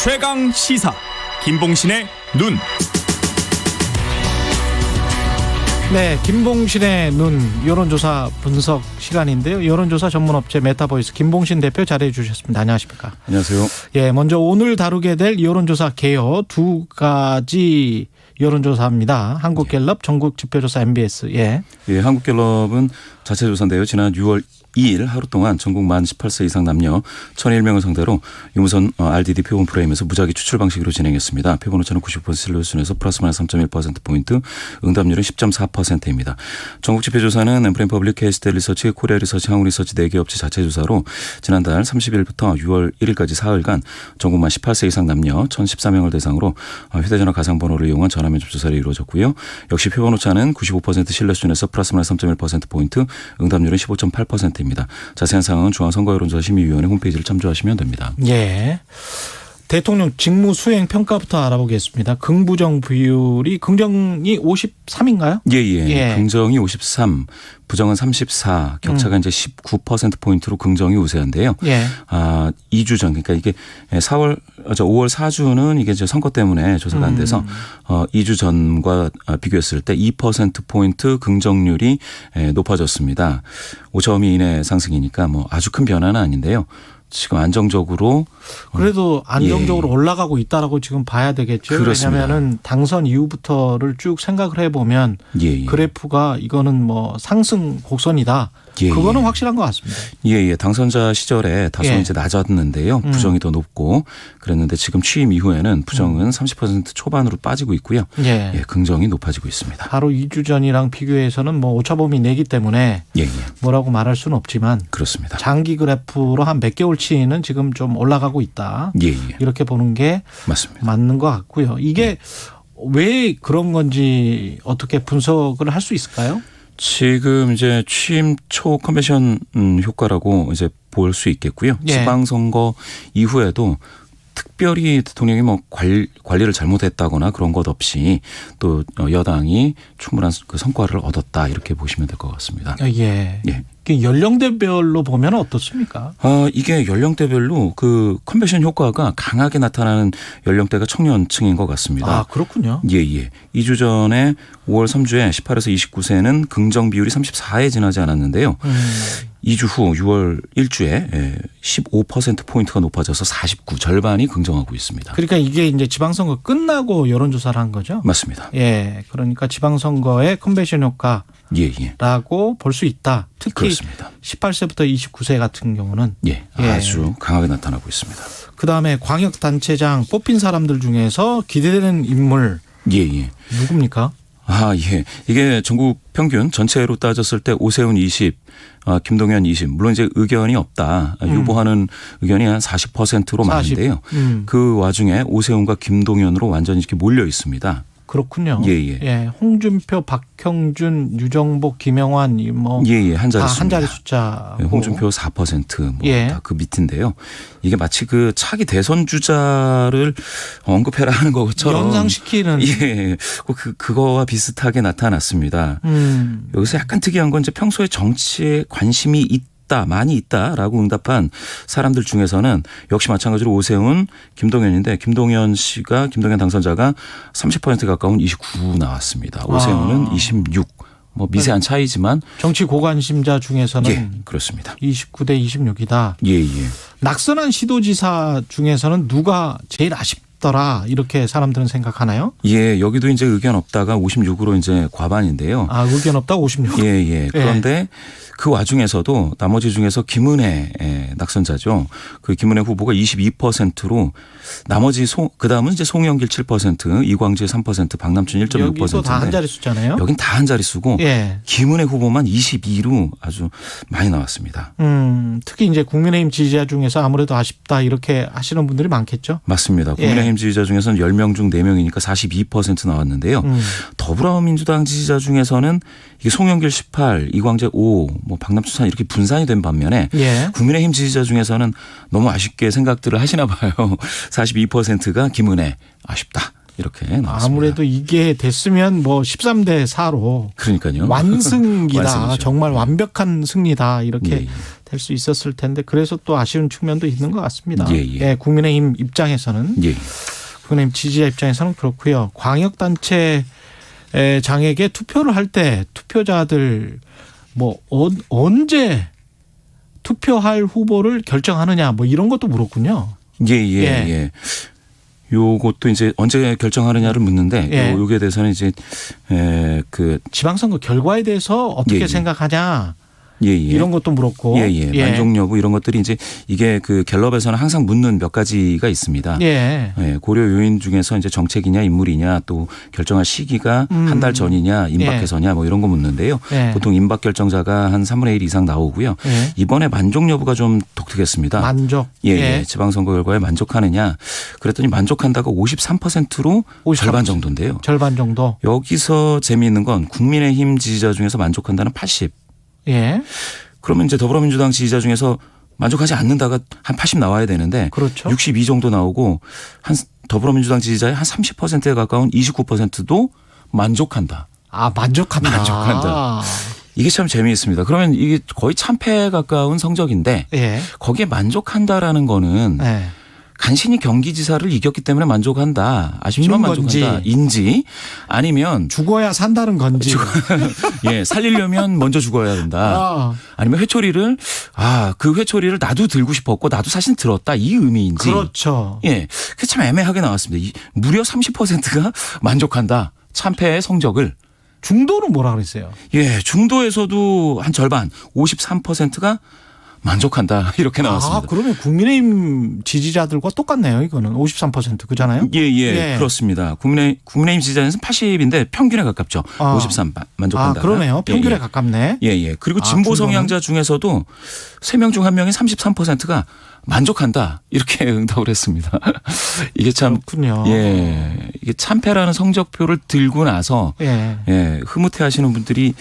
최강 시사 김봉신의 눈. 네, 김봉신의 눈 여론조사 분석 시간인데요. 여론조사 전문업체 메타보이스 김봉신 대표 자리해 주셨습니다. 안녕하십니까? 안녕하세요. 예, 먼저 오늘 다루게 될 여론조사 개요 두 가지 여론조사입니다. 한국갤럽, 전국지표조사 MBS. 예. 예, 한국갤럽은 자체 조사인데요. 지난 6월 2일 하루 동안 전국 만 18세 이상 남녀 1,001명을 상대로 유무선 RDD 표본 프레임에서 무작위 추출 방식으로 진행했습니다. 표본 오차는 90% 신뢰 수준에서 플러스 마이너스 3.1%포인트, 응답률은 10.4%입니다. 전국지표조사는 엠프레임 퍼블릭, KS대 리서치, 코리아 리서치, 한국 리서치 4개 업체 자체 조사로 지난달 30일부터 6월 1일까지 사흘간 전국 만 18세 이상 남녀 1,014명을 대상으로 휴대전화 가상번호를 이용한 전화면접 조사를 이루어졌고요. 역시 표본 오차는 95% 신뢰 수준에서 플러스 마이너스 3.1%포인트, 응답률은 15.8%입니다. 자세한 사항은 중앙선거여론조사심의위원회 홈페이지를 참조하시면 됩니다. 예. 대통령 직무 수행 평가부터 알아보겠습니다. 긍부정 비율이 긍정이 53인가요? 예. 긍정이 53, 부정은 34, 격차가 이제 19%포인트로 긍정이 우세한데요. 예. 2주 전, 그러니까 이게 5월 4주는 이게 이제 선거 때문에 조사가 안 돼서 2주 전과 비교했을 때 2%포인트 긍정률이 높아졌습니다. 5점 이내 상승이니까 뭐 아주 큰 변화는 아닌데요. 지금 안정적으로 그래도 안정적으로 올라가고 있다라고 지금 봐야 되겠죠. 그렇습니다. 왜냐하면은 당선 이후부터를 쭉 생각을 해보면 그래프가 이거는 뭐 상승 곡선이다. 그거는 확실한 것 같습니다. 예. 당선자 시절에 다소 이제 낮았는데요. 부정이 더 높고 그랬는데 지금 취임 이후에는 부정은 30% 초반으로 빠지고 있고요. 예, 긍정이 높아지고 있습니다. 바로 2주 전이랑 비교해서는 뭐 오차범위 내기 때문에 뭐라고 말할 수는 없지만 그렇습니다. 장기 그래프로 한 몇 개월치는 지금 좀 올라가고 있다. 이렇게 보는 게 맞습니다. 맞는 것 같고요. 이게 왜 그런 건지 어떻게 분석을 할 수 있을까요? 지금 이제 취임 초 컨벤션 효과라고 이제 볼 수 있겠고요. 지방선거 이후에도 특별히 대통령이 뭐 관리를 잘못했다거나 그런 것 없이 또 여당이 충분한 그 성과를 얻었다 이렇게 보시면 될 것 같습니다. 예. 연령대별로 보면 어떻습니까? 이게 연령대별로 그 컨벤션 효과가 강하게 나타나는 연령대가 청년층인 것 같습니다. 아, 그렇군요. 예. 2주 전에 5월 3주에 18에서 29세는 긍정 비율이 34에 지나지 않았는데요. 2주 후 6월 1주에 15%포인트가 높아져서 49, 절반이 긍정하고 있습니다. 그러니까 이게 이제 지방선거 끝나고 여론조사를 한 거죠? 맞습니다. 예. 그러니까 지방선거의 컨벤션 효과라고 볼 수 있다. 특히 그렇습니다. 18세부터 29세 같은 경우는. 아주 강하게 나타나고 있습니다. 그다음에 광역단체장 뽑힌 사람들 중에서 기대되는 인물. 누굽니까? 이게 전국 평균 전체로 따졌을 때 오세훈 20, 김동연 20. 물론 이제 의견이 없다. 유보하는 의견이 한 40%로 많은데요. 그 와중에 오세훈과 김동연으로 완전히 이렇게 몰려 있습니다. 그렇군요. 홍준표, 박형준, 유정복, 김영환 한 자리 숫자. 홍준표 4% 다 그 밑인데요. 이게 마치 그 차기 대선 주자를 언급해라 하는 것처럼 연상시키는 그거와 비슷하게 나타났습니다. 여기서 약간 특이한 건 이제 평소에 정치에 관심이 많이 있다라고 응답한 사람들 중에서는 역시 마찬가지로 오세훈, 김동연인데 김동연 당선자가 30% 가까운 29 나왔습니다. 오세훈은 26, 뭐 미세한 차이지만 정치 고관심자 중에서는 예, 그렇습니다. 29대 26이다. 예, 예. 낙선한 시도지사 중에서는 누가 제일 아쉽더라 이렇게 사람들은 생각하나요? 예, 여기도 이제 의견 없다가 56으로 이제 과반인데요. 아, 의견 없다 56. 예, 예. 그런데 그 와중에서도 나머지 중에서 김은혜 낙선자죠. 그 김은혜 후보가 22%로 나머지 그다음은 이제 송영길 7%, 이광재 3%, 박남춘 1.6%인데 여기도 다 한 자릿수잖아요. 여긴 다 한 자릿수고 예. 김은혜 후보만 22로 아주 많이 나왔습니다. 특히 이제 국민의힘 지지자 중에서 아무래도 아쉽다 이렇게 하시는 분들이 많겠죠. 맞습니다. 국민의힘 지지자 중에서는 10명 중 4명이니까 42% 나왔는데요. 더불어민주당 지지자 중에서는 이게 송영길 18, 이광재 5, 뭐 박남춘 4 이렇게 분산이 된 반면에 예. 국민의힘 지지자 중에서는 너무 아쉽게 생각들을 하시나 봐요. 42%가 김은혜 아쉽다. 이렇게 나왔습니다. 아무래도 이게 됐으면 뭐 13대 4로 그러니까요. 완승이다. 완승이죠. 정말 완벽한 승리다. 이렇게 예, 예. 될 수 있었을 텐데 그래서 또 아쉬운 측면도 있는 것 같습니다. 예, 예. 국민의힘 입장에서는 예. 국민의힘 지지자 입장에서는 그렇고요. 광역단체 장에게 투표를 할 때 투표자들 뭐 언제 투표할 후보를 결정하느냐 뭐 이런 것도 물었군요. 예, 예, 예. 요것도 이제 언제 결정하느냐를 묻는데 예. 요게 대해서는 이제 그 지방선거 결과에 대해서 어떻게 예, 예. 생각하냐 예, 예. 이런 것도 물었고. 예, 예. 만족 여부 이런 것들이 이제 이게 그 갤럽에서는 항상 묻는 몇 가지가 있습니다. 예. 예, 고려 요인 중에서 이제 정책이냐 인물이냐 또 결정할 시기가 한 달 전이냐 임박해서냐 뭐 이런 거 묻는데요. 예. 보통 임박 결정자가 한 3분의 1 이상 나오고요. 예. 이번에 만족 여부가 좀 독특했습니다. 만족. 예, 예. 지방선거 결과에 만족하느냐. 그랬더니 만족한다가 53%로 53%. 절반 정도인데요. 절반 정도. 여기서 재미있는 건 국민의힘 지지자 중에서 만족한다는 80. 예. 그러면 이제 더불어민주당 지지자 중에서 만족하지 않는다가 한 80 나와야 되는데 그렇죠. 62 정도 나오고 한 더불어민주당 지지자의 한 30%에 가까운 29%도 만족한다. 아, 만족한다. 만족한다. 이게 참 재미있습니다. 그러면 이게 거의 참패에 가까운 성적인데 예. 거기에 만족한다라는 거는 예. 간신히 경기지사를 이겼기 때문에 만족한다. 아쉽지만 있는 건지. 만족한다. 인지 아니면 죽어야 산다는 건지. 예, 살리려면 먼저 죽어야 된다. 아, 아니면 회초리를 그 회초리를 나도 들고 싶었고 나도 사실 들었다 이 의미인지. 그렇죠. 예, 그게 참 애매하게 나왔습니다. 무려 30%가 만족한다. 참패의 성적을. 중도는 뭐라 그랬어요? 예, 중도에서도 한 절반 53%가 만족한다 이렇게 나왔습니다. 아, 그러면 국민의힘 지지자들과 똑같네요. 이거는 53% 그잖아요. 예, 그렇습니다. 국민의힘 지지자는 80인데 평균에 가깝죠. 53 만족한다. 아, 그러네요. 평균에 가깝네. 예. 그리고 진보 성향자 중에서도 3명 중 1명이 33%가 만족한다. 이렇게 응답을 했습니다. 이게 참 그렇군요. 예. 이게 참패라는 성적표를 들고 나서 예. 흐뭇해 하시는 분들이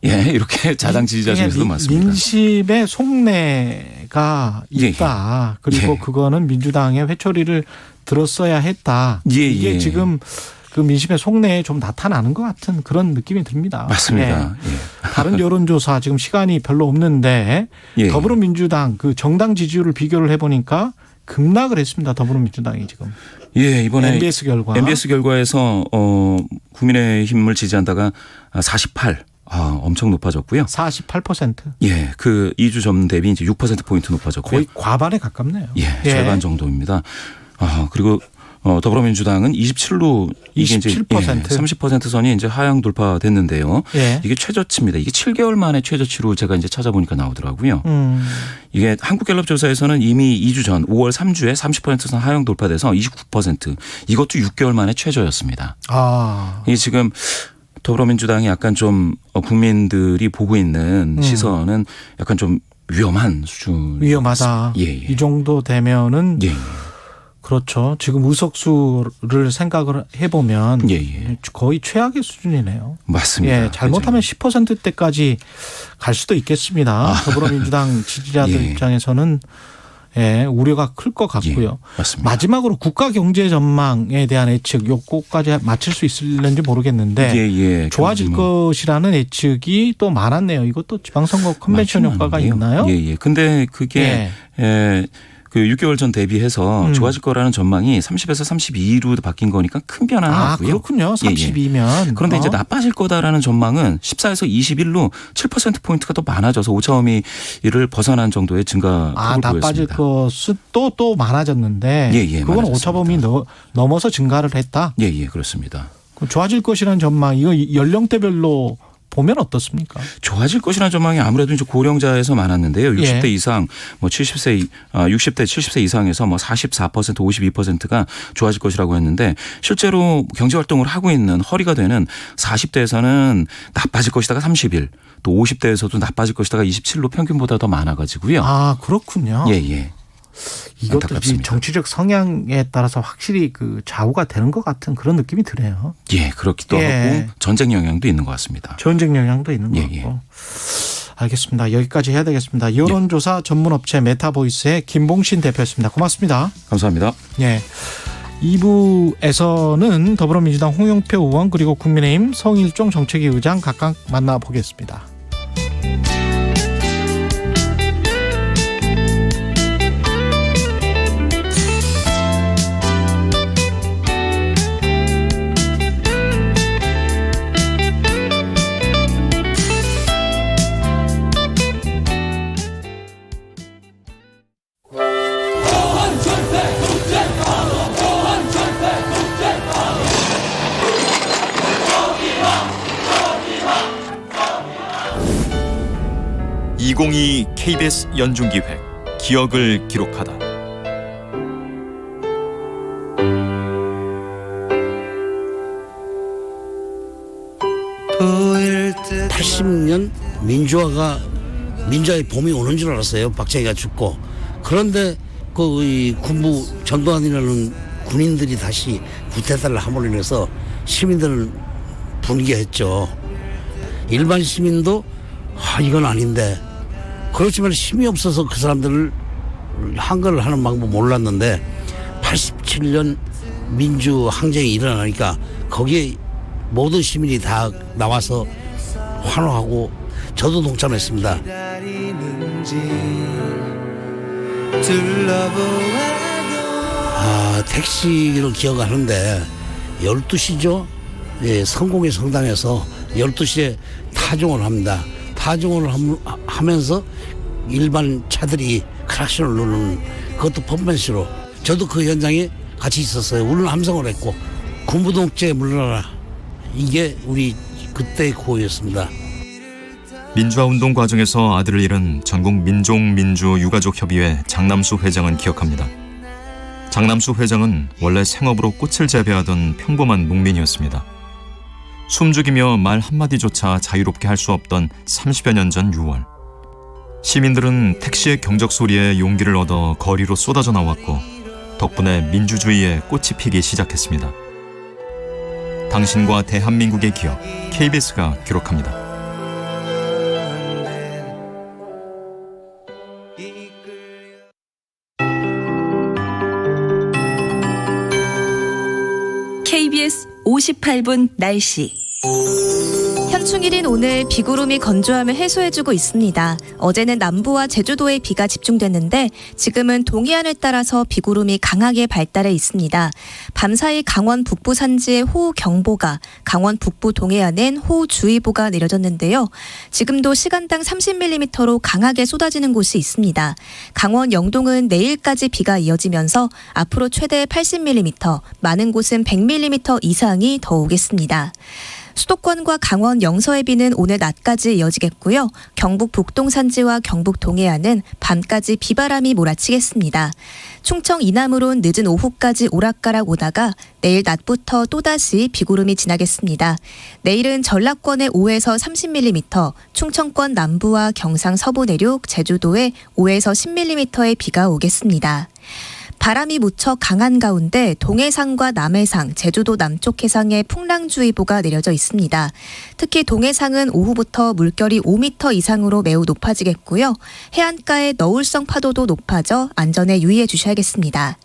이렇게 자당 지지자 중에서도 많습니다. 민심의 속내가 있다. 그리고 그거는 민주당의 회초리를 들었어야 했다. 이게 지금 그 민심의 속내에 좀 나타나는 것 같은 그런 느낌이 듭니다. 맞습니다. 다른 여론조사 지금 시간이 별로 없는데 더불어민주당 그 정당 지지율을 비교를 해보니까 급락을 했습니다. 더불어민주당이 지금. 예, 이번에 MBS 결과에서 국민의힘을 지지한다가 48. 엄청 높아졌고요. 48%. 예, 그 2주 전 대비 이제 6%포인트 높아졌고요. 거의 과반에 가깝네요. 예, 절반 정도입니다. 그리고 더불어민주당은 27로 27%. 30% 선이 이제 하향 돌파됐는데요. 이게 최저치입니다. 이게 7개월 만에 최저치로 제가 이제 찾아보니까 나오더라고요. 이게 한국갤럽 조사에서는 이미 2주 전 5월 3주에 30%선 하향 돌파돼서 29%. 이것도 6개월 만에 최저였습니다. 이게 지금 더불어민주당이 약간 좀 국민들이 보고 있는 시선은 약간 좀 위험한 수준. 위험하다. 이 정도 되면은 그렇죠. 지금 의석수를 생각을 해보면 거의 최악의 수준이네요. 맞습니다. 잘못하면 10%대까지 갈 수도 있겠습니다. 더불어민주당 지지자들 입장에서는 우려가 클 것 같고요. 맞습니다. 마지막으로 국가 경제 전망에 대한 예측 요거까지 맞출 수 있을는지 모르겠는데 좋아질 것이라는 예측이 또 많았네요. 이것도 지방선거 컨벤션 효과가 있나요? 근데 그게 그 6개월 전 대비해서 좋아질 거라는 전망이 30에서 32로 바뀐 거니까 큰 변화는 없고요. 그렇군요. 32면. 그런데 이제 나빠질 거다라는 전망은 14에서 21로 7%포인트가 더 많아져서 5.2를 벗어난 정도의 증가폭을 보였습니다. 나빠질 것은 또 많아졌는데 그건 많아졌습니다. 오차범위 넘어서 증가를 했다. 예, 그렇습니다. 그럼 좋아질 것이라는 전망 이거 연령대별로 보면 어떻습니까? 좋아질 것이라는 전망이 아무래도 이제 고령자에서 많았는데요. 60대 이상, 뭐 60대, 70세 이상에서 뭐 44%, 52%가 좋아질 것이라고 했는데 실제로 경제 활동을 하고 있는 허리가 되는 40대에서는 나빠질 것이다가 31, 또 50대에서도 나빠질 것이다가 27로 평균보다 더 많아가지고요. 아, 그렇군요. 예. 이것도 안타깝습니다. 정치적 성향에 따라서 확실히 그 좌우가 되는 것 같은 그런 느낌이 드네요. 예, 그렇기도 하고 전쟁 영향도 있는 것 같습니다. 전쟁 영향도 있는 것 같고. 알겠습니다. 여기까지 해야 되겠습니다. 여론조사 전문업체 메타보이스의 김봉신 대표였습니다. 고맙습니다. 감사합니다. 예. 2부에서는 더불어민주당 홍영표 의원 그리고 국민의힘 성일종 정책위 의장 각각 만나보겠습니다. (2022) KBS 연중기획 기억을 기록하다. 80년 민주화의 봄이 오는 줄 알았어요. 박정희가 죽고. 그런데 그 군부 전두환이라는 군인들이 다시 구태타를 함으로 인해서 시민들은 분개했죠. 일반 시민도 이건 아닌데, 그렇지만 힘이 없어서 그 사람들을 한거를 하는 방법 몰랐는데 87년 민주항쟁이 일어나니까 거기에 모든 시민이 다 나와서 환호하고 저도 동참했습니다. 택시를 기억하는데 12시죠. 예, 성공의 성당에서 12시에 타종을 합니다. 타종을 하면서 일반 차들이 크락션을 누르는, 그것도 펌펜시로. 저도 그 현장에 같이 있었어요. 우리는 함성을 했고, 군부독재에 물러나라. 이게 우리 그때의 구호였습니다. 민주화운동 과정에서 아들을 잃은 전국 민족민주유가족협의회 장남수 회장은 기억합니다. 장남수 회장은 원래 생업으로 꽃을 재배하던 평범한 농민이었습니다. 숨죽이며 말 한마디조차 자유롭게 할 수 없던 30여 년 전 6월, 시민들은 택시의 경적 소리에 용기를 얻어 거리로 쏟아져 나왔고 덕분에 민주주의의 꽃이 피기 시작했습니다. 당신과 대한민국의 기억, KBS가 기록합니다. KBS 58분 날씨. 현충일인 오늘 비구름이 건조함을 해소해주고 있습니다. 어제는 남부와 제주도에 비가 집중됐는데 지금은 동해안을 따라서 비구름이 강하게 발달해 있습니다. 밤사이 강원 북부 산지에 호우경보가, 강원 북부 동해안엔 호우주의보가 내려졌는데요. 지금도 시간당 30mm로 강하게 쏟아지는 곳이 있습니다. 강원 영동은 내일까지 비가 이어지면서 앞으로 최대 80mm, 많은 곳은 100mm 이상이 더 오겠습니다. 수도권과 강원 영서의 비는 오늘 낮까지 이어지겠고요. 경북 북동 산지와 경북 동해안은 밤까지 비바람이 몰아치겠습니다. 충청 이남으론 늦은 오후까지 오락가락 오다가 내일 낮부터 또다시 비구름이 지나겠습니다. 내일은 전라권에 5에서 30mm, 충청권 남부와 경상 서부 내륙, 제주도에 5에서 10mm의 비가 오겠습니다. 바람이 무척 강한 가운데 동해상과 남해상, 제주도 남쪽 해상에 풍랑주의보가 내려져 있습니다. 특히 동해상은 오후부터 물결이 5m 이상으로 매우 높아지겠고요. 해안가의 너울성 파도도 높아져 안전에 유의해 주셔야겠습니다.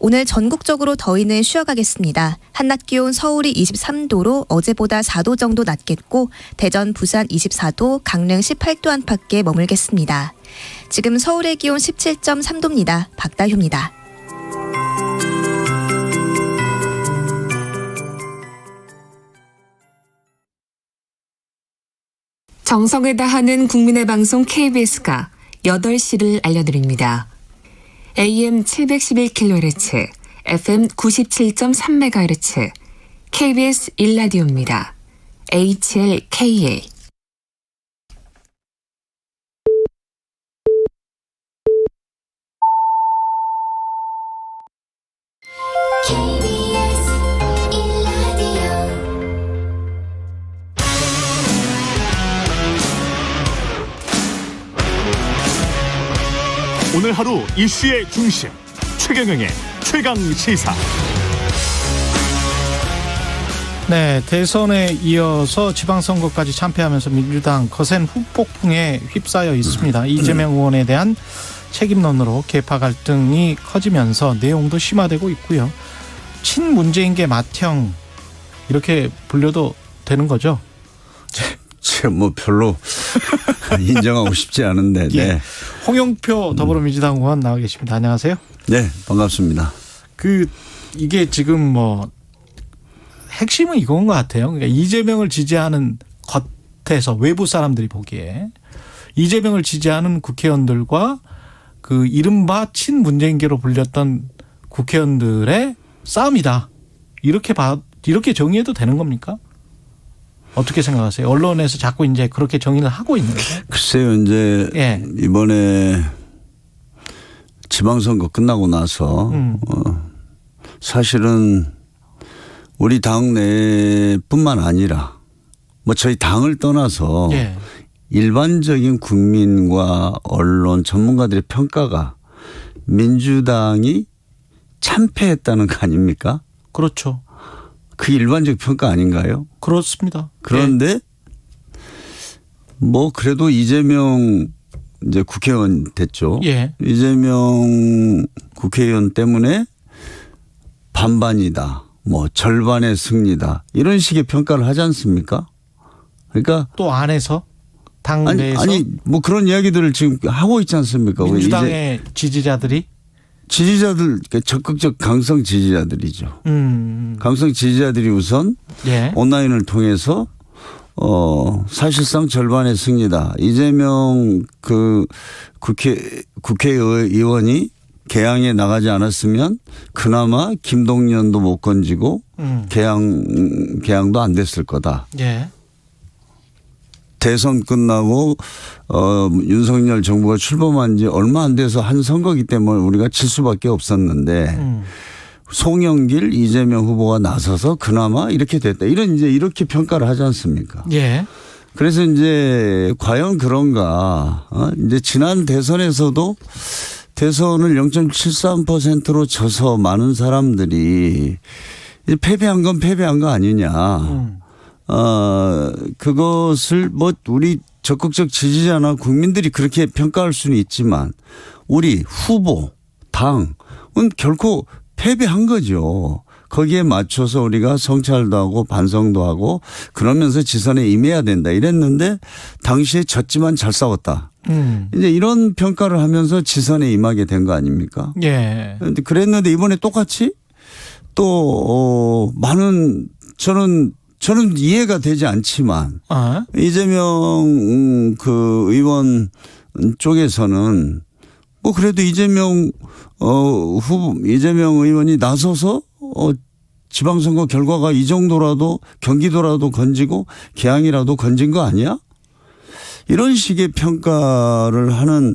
오늘 전국적으로 더위는 쉬어가겠습니다. 한낮 기온 서울이 23도로 어제보다 4도 정도 낮겠고 대전, 부산 24도, 강릉 18도 안팎에 머물겠습니다. 지금 서울의 기온 17.3도입니다. 박다효입니다. 정성을 다하는 국민의 방송 KBS가 8시를 알려드립니다. AM 711kHz, FM 97.3MHz, KBS 1라디오입니다. HLKA. 오늘 하루 이슈의 중심 최경영의 최강 시사. 네, 대선에 이어서 지방선거까지 참패하면서 민주당 거센 후폭풍에 휩싸여 있습니다. 이재명 의원에 대한 책임론으로 계파 갈등이 커지면서 내용도 심화되고 있고요. 친문재인계 맏형 이렇게 불려도 되는 거죠? 뭐 별로 인정하고 싶지 않은데. 네. 예. 홍영표 더불어민주당 의원 나와 계십니다. 안녕하세요. 네, 반갑습니다. 이게 지금 뭐 핵심은 이건 것 같아요. 그러니까 이재명을 지지하는 겉에서 외부 사람들이 보기에 이재명을 지지하는 국회의원들과 그 이른바 친문재인계로 불렸던 국회의원들의 싸움이다. 이렇게 정의해도 되는 겁니까? 어떻게 생각하세요? 언론에서 자꾸 이제 그렇게 정의를 하고 있는데. 글쎄요, 이제 예. 이번에 지방선거 끝나고 나서 사실은 우리 당 내뿐만 아니라 뭐 저희 당을 떠나서 예. 일반적인 국민과 언론 전문가들의 평가가 민주당이 참패했다는 거 아닙니까? 그렇죠. 그 일반적 평가 아닌가요? 그렇습니다. 그런데 예. 뭐 그래도 이재명 이제 국회의원 됐죠. 예. 이재명 국회의원 때문에 반반이다. 뭐 절반의 승리다. 이런 식의 평가를 하지 않습니까? 그러니까 또 안에서 당 내에서 아니 뭐 그런 이야기들을 지금 하고 있지 않습니까? 민주당의 지지자들이 지지자들 적극적 강성 지지자들이죠. 강성 지지자들이 우선 예. 온라인을 통해서 사실상 절반의 승리다. 이재명 그 국회의원이 개항에 나가지 않았으면 그나마 김동연도 못 건지고 개항도 안 됐을 거다. 예. 대선 끝나고 윤석열 정부가 출범한 지 얼마 안 돼서 한 선거기 때문에 우리가 질 수밖에 없었는데 송영길 이재명 후보가 나서서 그나마 이렇게 됐다. 이렇게 평가를 하지 않습니까? 예. 그래서 이제 과연 그런가? 이제 지난 대선에서도 대선을 0.73%로 져서 많은 사람들이 이제 패배한 건 패배한 거 아니냐. 그것을 뭐 우리 적극적 지지자나 국민들이 그렇게 평가할 수는 있지만 우리 후보, 당은 결코 패배한 거죠. 거기에 맞춰서 우리가 성찰도 하고 반성도 하고 그러면서 지선에 임해야 된다 이랬는데 당시에 졌지만 잘 싸웠다. 이제 이런 평가를 하면서 지선에 임하게 된 거 아닙니까? 예. 그런데 그랬는데 이번에 똑같이 또 많은 저는 이해가 되지 않지만 이재명 그 의원 쪽에서는 뭐 그래도 이재명 의원이 나서서 지방선거 결과가 이 정도라도 경기도라도 건지고 개항이라도 건진 거 아니야? 이런 식의 평가를 하는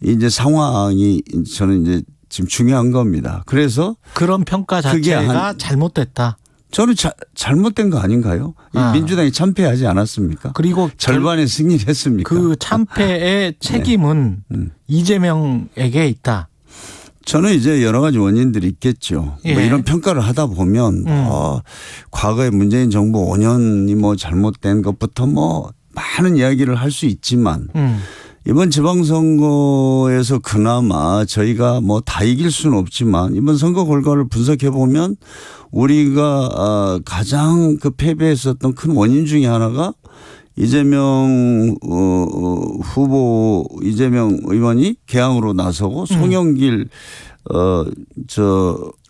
이제 상황이 저는 이제 지금 중요한 겁니다. 그래서 그런 평가 자체가 잘못됐다. 저는 잘못된 거 아닌가요? 민주당이 참패하지 않았습니까? 그리고 절반의 승리를 했습니까? 그 참패의 책임은 이재명에게 있다. 저는 이제 여러 가지 원인들이 있겠죠. 예. 뭐 이런 평가를 하다 보면 과거에 문재인 정부 5년이 뭐 잘못된 것부터 뭐 많은 이야기를 할 수 있지만 이번 지방선거에서 그나마 저희가 뭐 다 이길 수는 없지만 이번 선거 결과를 분석해 보면 우리가 가장 그 패배했었던 큰 원인 중에 하나가 이재명 후보 이재명 의원이 개항으로 나서고 송영길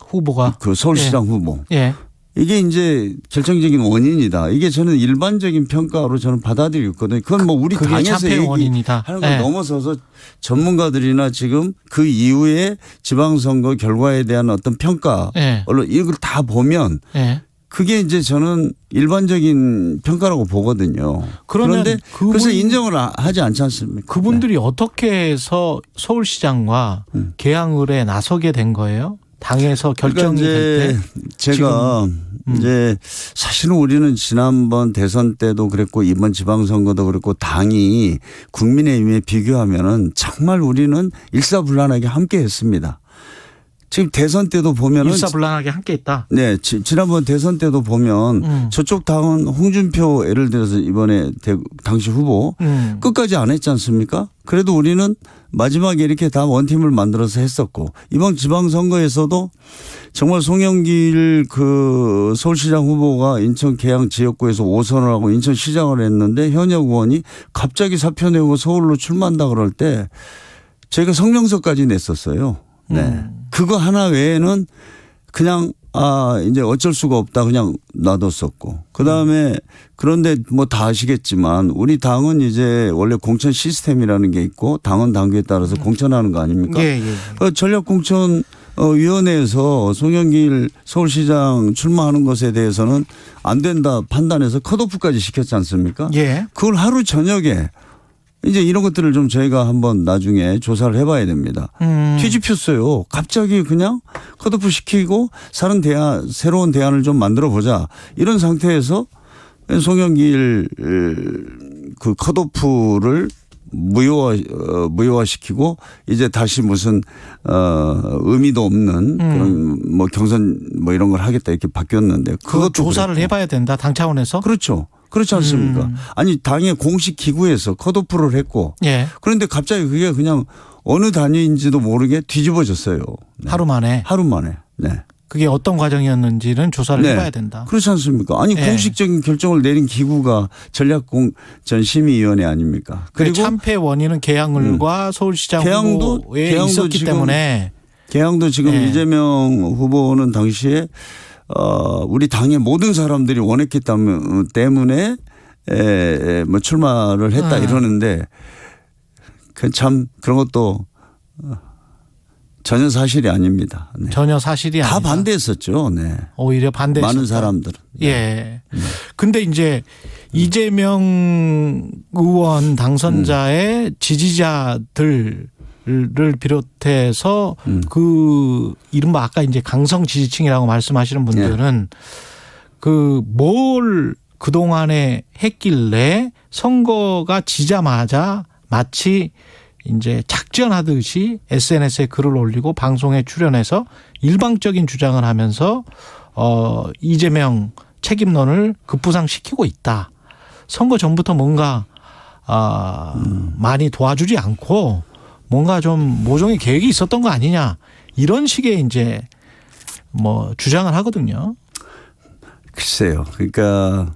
후보가 그 서울시장 후보. 예. 이게 이제 결정적인 원인이다. 이게 저는 일반적인 평가로 저는 받아들이고 있거든요. 그건 뭐 우리 당에서 원인이다. 하는 걸 넘어서서 전문가들이나 지금 그 이후에 지방선거 결과에 대한 어떤 평가, 이걸 다 보면 그게 이제 저는 일반적인 평가라고 보거든요. 그런데 그래서 인정을 하지 않지 않습니까? 그분들이 어떻게 해서 서울시장과 개항을에 나서게 된 거예요? 당에서 결정이 될 때? 제가 이제 사실은 우리는 지난번 대선 때도 그랬고 이번 지방선거도 그랬고 당이 국민의힘에 비교하면은 정말 우리는 일사불란하게 함께 했습니다. 지금 대선 때도 보면은 일사불란하게 함께 있다. 네, 지난번 대선 때도 보면 저쪽 당은 홍준표 예를 들어서 이번에 당시 후보 끝까지 안 했지 않습니까? 그래도 우리는 마지막에 이렇게 다 원팀을 만들어서 했었고 이번 지방선거에서도 정말 송영길 그 서울시장 후보가 인천 계양 지역구에서 5선을 하고 인천시장을 했는데 현역 의원이 갑자기 사표 내고 서울로 출마한다 그럴 때 저희가 성명서까지 냈었어요. 네. 그거 하나 외에는 그냥 이제 어쩔 수가 없다 그냥 놔뒀었고 그다음에 그런데 뭐 다 아시겠지만 우리 당은 이제 원래 공천 시스템이라는 게 있고 당원 당규에 따라서 공천하는 거 아닙니까? 그 전략공천위원회에서 송영길 서울시장 출마하는 것에 대해서는 안 된다 판단해서 컷오프까지 시켰지 않습니까? 그걸 하루 저녁에 이제 이런 것들을 좀 저희가 한번 나중에 조사를 해봐야 됩니다. 뒤집혔어요. 갑자기 그냥 컷오프 시키고 새로운 대안을 좀 만들어 보자. 이런 상태에서 송영길 그 컷오프를 무효화시키고 이제 다시 무슨 의미도 없는 그런 뭐 경선 뭐 이런 걸 하겠다 이렇게 바뀌었는데 그것도 조사를 해봐야 된다. 당 차원에서. 그렇죠. 그렇지 않습니까? 아니 당의 공식 기구에서 컷오프를 했고 그런데 갑자기 그게 그냥 어느 단위인지도 모르게 뒤집어졌어요. 네. 하루 만에. 네. 그게 어떤 과정이었는지는 조사를 해봐야 된다. 그렇지 않습니까? 아니 공식적인 결정을 내린 기구가 전략공천심의위원회 아닙니까? 그리고 참패 원인은 개항을과 서울시장 후보에 있었기 때문에. 개항도 지금 이재명 후보는 당시에 우리 당의 모든 사람들이 원했기 때문에 뭐 출마를 했다 이러는데 참 그런 것도 전혀 사실이 아닙니다. 네. 전혀 사실이 아니다. 다 반대했었죠. 네. 오히려 반대했었다. 많은 사람들은. 근데 이제 이재명 의원 당선자의 지지자들 를 비롯해서 그 이른바 아까 이제 강성 지지층이라고 말씀하시는 분들은 그 뭘 그동안에 했길래 선거가 지자마자 마치 이제 작전하듯이 SNS에 글을 올리고 방송에 출연해서 일방적인 주장을 하면서 이재명 책임론을 급부상시키고 있다. 선거 전부터 뭔가 많이 도와주지 않고 뭔가 좀 모종의 계획이 있었던 거 아니냐 이런 식의 이제 뭐 주장을 하거든요. 글쎄요. 그러니까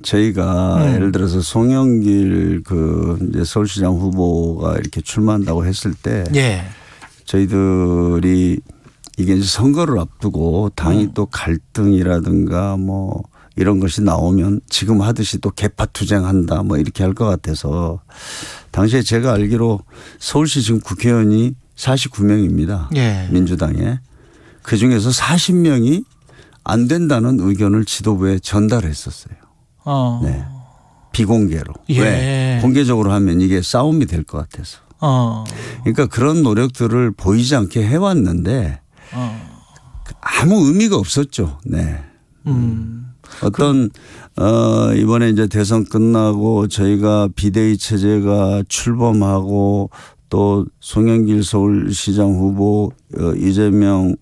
저희가 예를 들어서 송영길 그 이제 서울시장 후보가 이렇게 출마한다고 했을 때 저희들이 이게 이제 선거를 앞두고 당이 또 갈등이라든가 뭐 이런 것이 나오면 지금 하듯이 또 개파투쟁한다 뭐 이렇게 할 것 같아서 당시에 제가 알기로 서울시 지금 국회의원이 49명입니다. 민주당에. 그중에서 40명이 안 된다는 의견을 지도부에 전달했었어요. 네. 비공개로. 왜? 공개적으로 하면 이게 싸움이 될 것 같아서. 그러니까 그런 노력들을 보이지 않게 해왔는데 아무 의미가 없었죠. 네. 어떤 이번에 이제 대선 끝나고 저희가 비대위 체제가 출범하고 또 송영길 서울시장 후보 이재명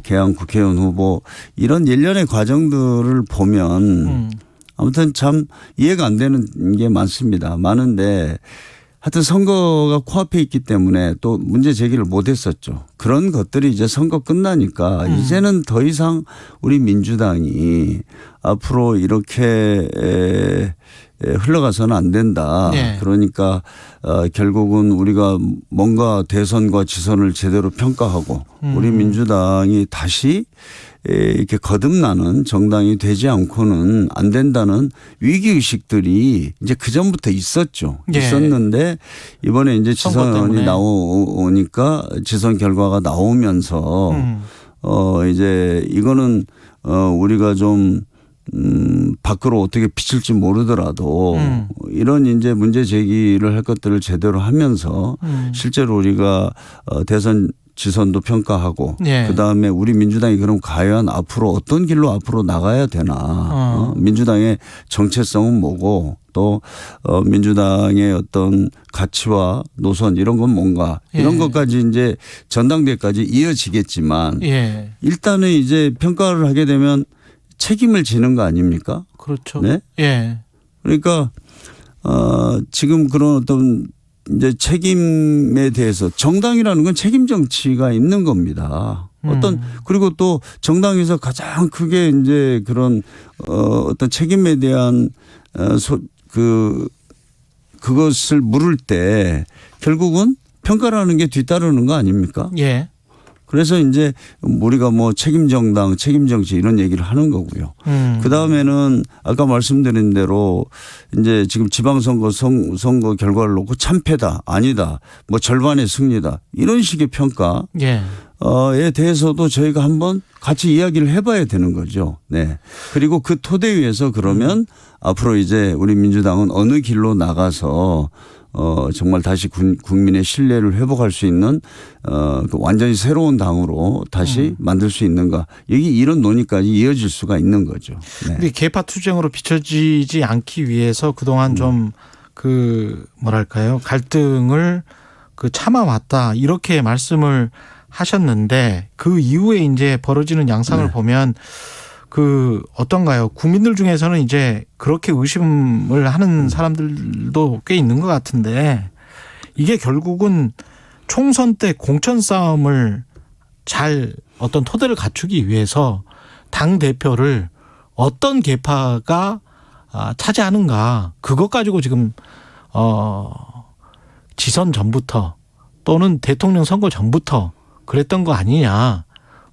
개항 국회의원 후보 이런 일련의 과정들을 보면 아무튼 참 이해가 안 되는 게 많습니다. 많은데 하여튼 선거가 코앞에 있기 때문에 또 문제 제기를 못 했었죠. 그런 것들이 이제 선거 끝나니까 이제는 더 이상 우리 민주당이 앞으로 이렇게 흘러가서는 안 된다. 네. 그러니까 결국은 우리가 뭔가 대선과 지선을 제대로 평가하고 우리 민주당이 다시 이렇게 거듭나는 정당이 되지 않고는 안 된다는 위기의식들이 이제 그전부터 있었죠. 예. 있었는데 이번에 이제 지선이 나오니까 지선 결과가 나오면서 이제 이거는 우리가 좀 밖으로 어떻게 비칠지 모르더라도 이런 이제 문제 제기를 할 것들을 제대로 하면서 실제로 우리가 대선 지선도 평가하고 예. 그다음에 우리 민주당이 그럼 과연 앞으로 어떤 길로 앞으로 나가야 되나 민주당의 정체성은 뭐고 또 민주당의 어떤 가치와 노선 이런 건 뭔가 이런 예. 것까지 이제 전당대회까지 이어지겠지만 예. 일단은 이제 평가를 하게 되면 책임을 지는 거 아닙니까? 그렇죠. 네. 예. 그러니까 지금 그런 어떤 이제 책임에 대해서 정당이라는 건 책임 정치가 있는 겁니다. 그리고 또 정당에서 가장 크게 이제 그런 어떤 책임에 대한 그것을 물을 때 결국은 평가라는 게 뒤따르는 거 아닙니까? 예. 그래서 이제 우리가 뭐 책임 정당, 책임 정치 이런 얘기를 하는 거고요. 그 다음에는 아까 말씀드린 대로 이제 지금 지방선거 선거 결과를 놓고 참패다, 아니다, 뭐 절반의 승리다 이런 식의 평가에 대해서도 저희가 한번 같이 이야기를 해봐야 되는 거죠. 네. 그리고 그 토대 위에서 그러면 앞으로 이제 우리 민주당은 어느 길로 나가서 정말 다시 국민의 신뢰를 회복할 수 있는 완전히 새로운 당으로 다시 만들 수 있는가. 여기 이런 논의까지 이어질 수가 있는 거죠. 네. 근데 계파 투쟁으로 비춰지지 않기 위해서 그동안 좀 뭐랄까요. 갈등을 참아왔다. 이렇게 말씀을 하셨는데 그 이후에 이제 벌어지는 양상을 보면 어떤가요? 국민들 중에서는 이제 그렇게 의심을 하는 사람들도 꽤 있는 것 같은데 이게 결국은 총선 때 공천 싸움을 잘 어떤 토대를 갖추기 위해서 당 대표를 어떤 계파가 차지하는가 그것 가지고 지금 지선 전부터 또는 대통령 선거 전부터 그랬던 거 아니냐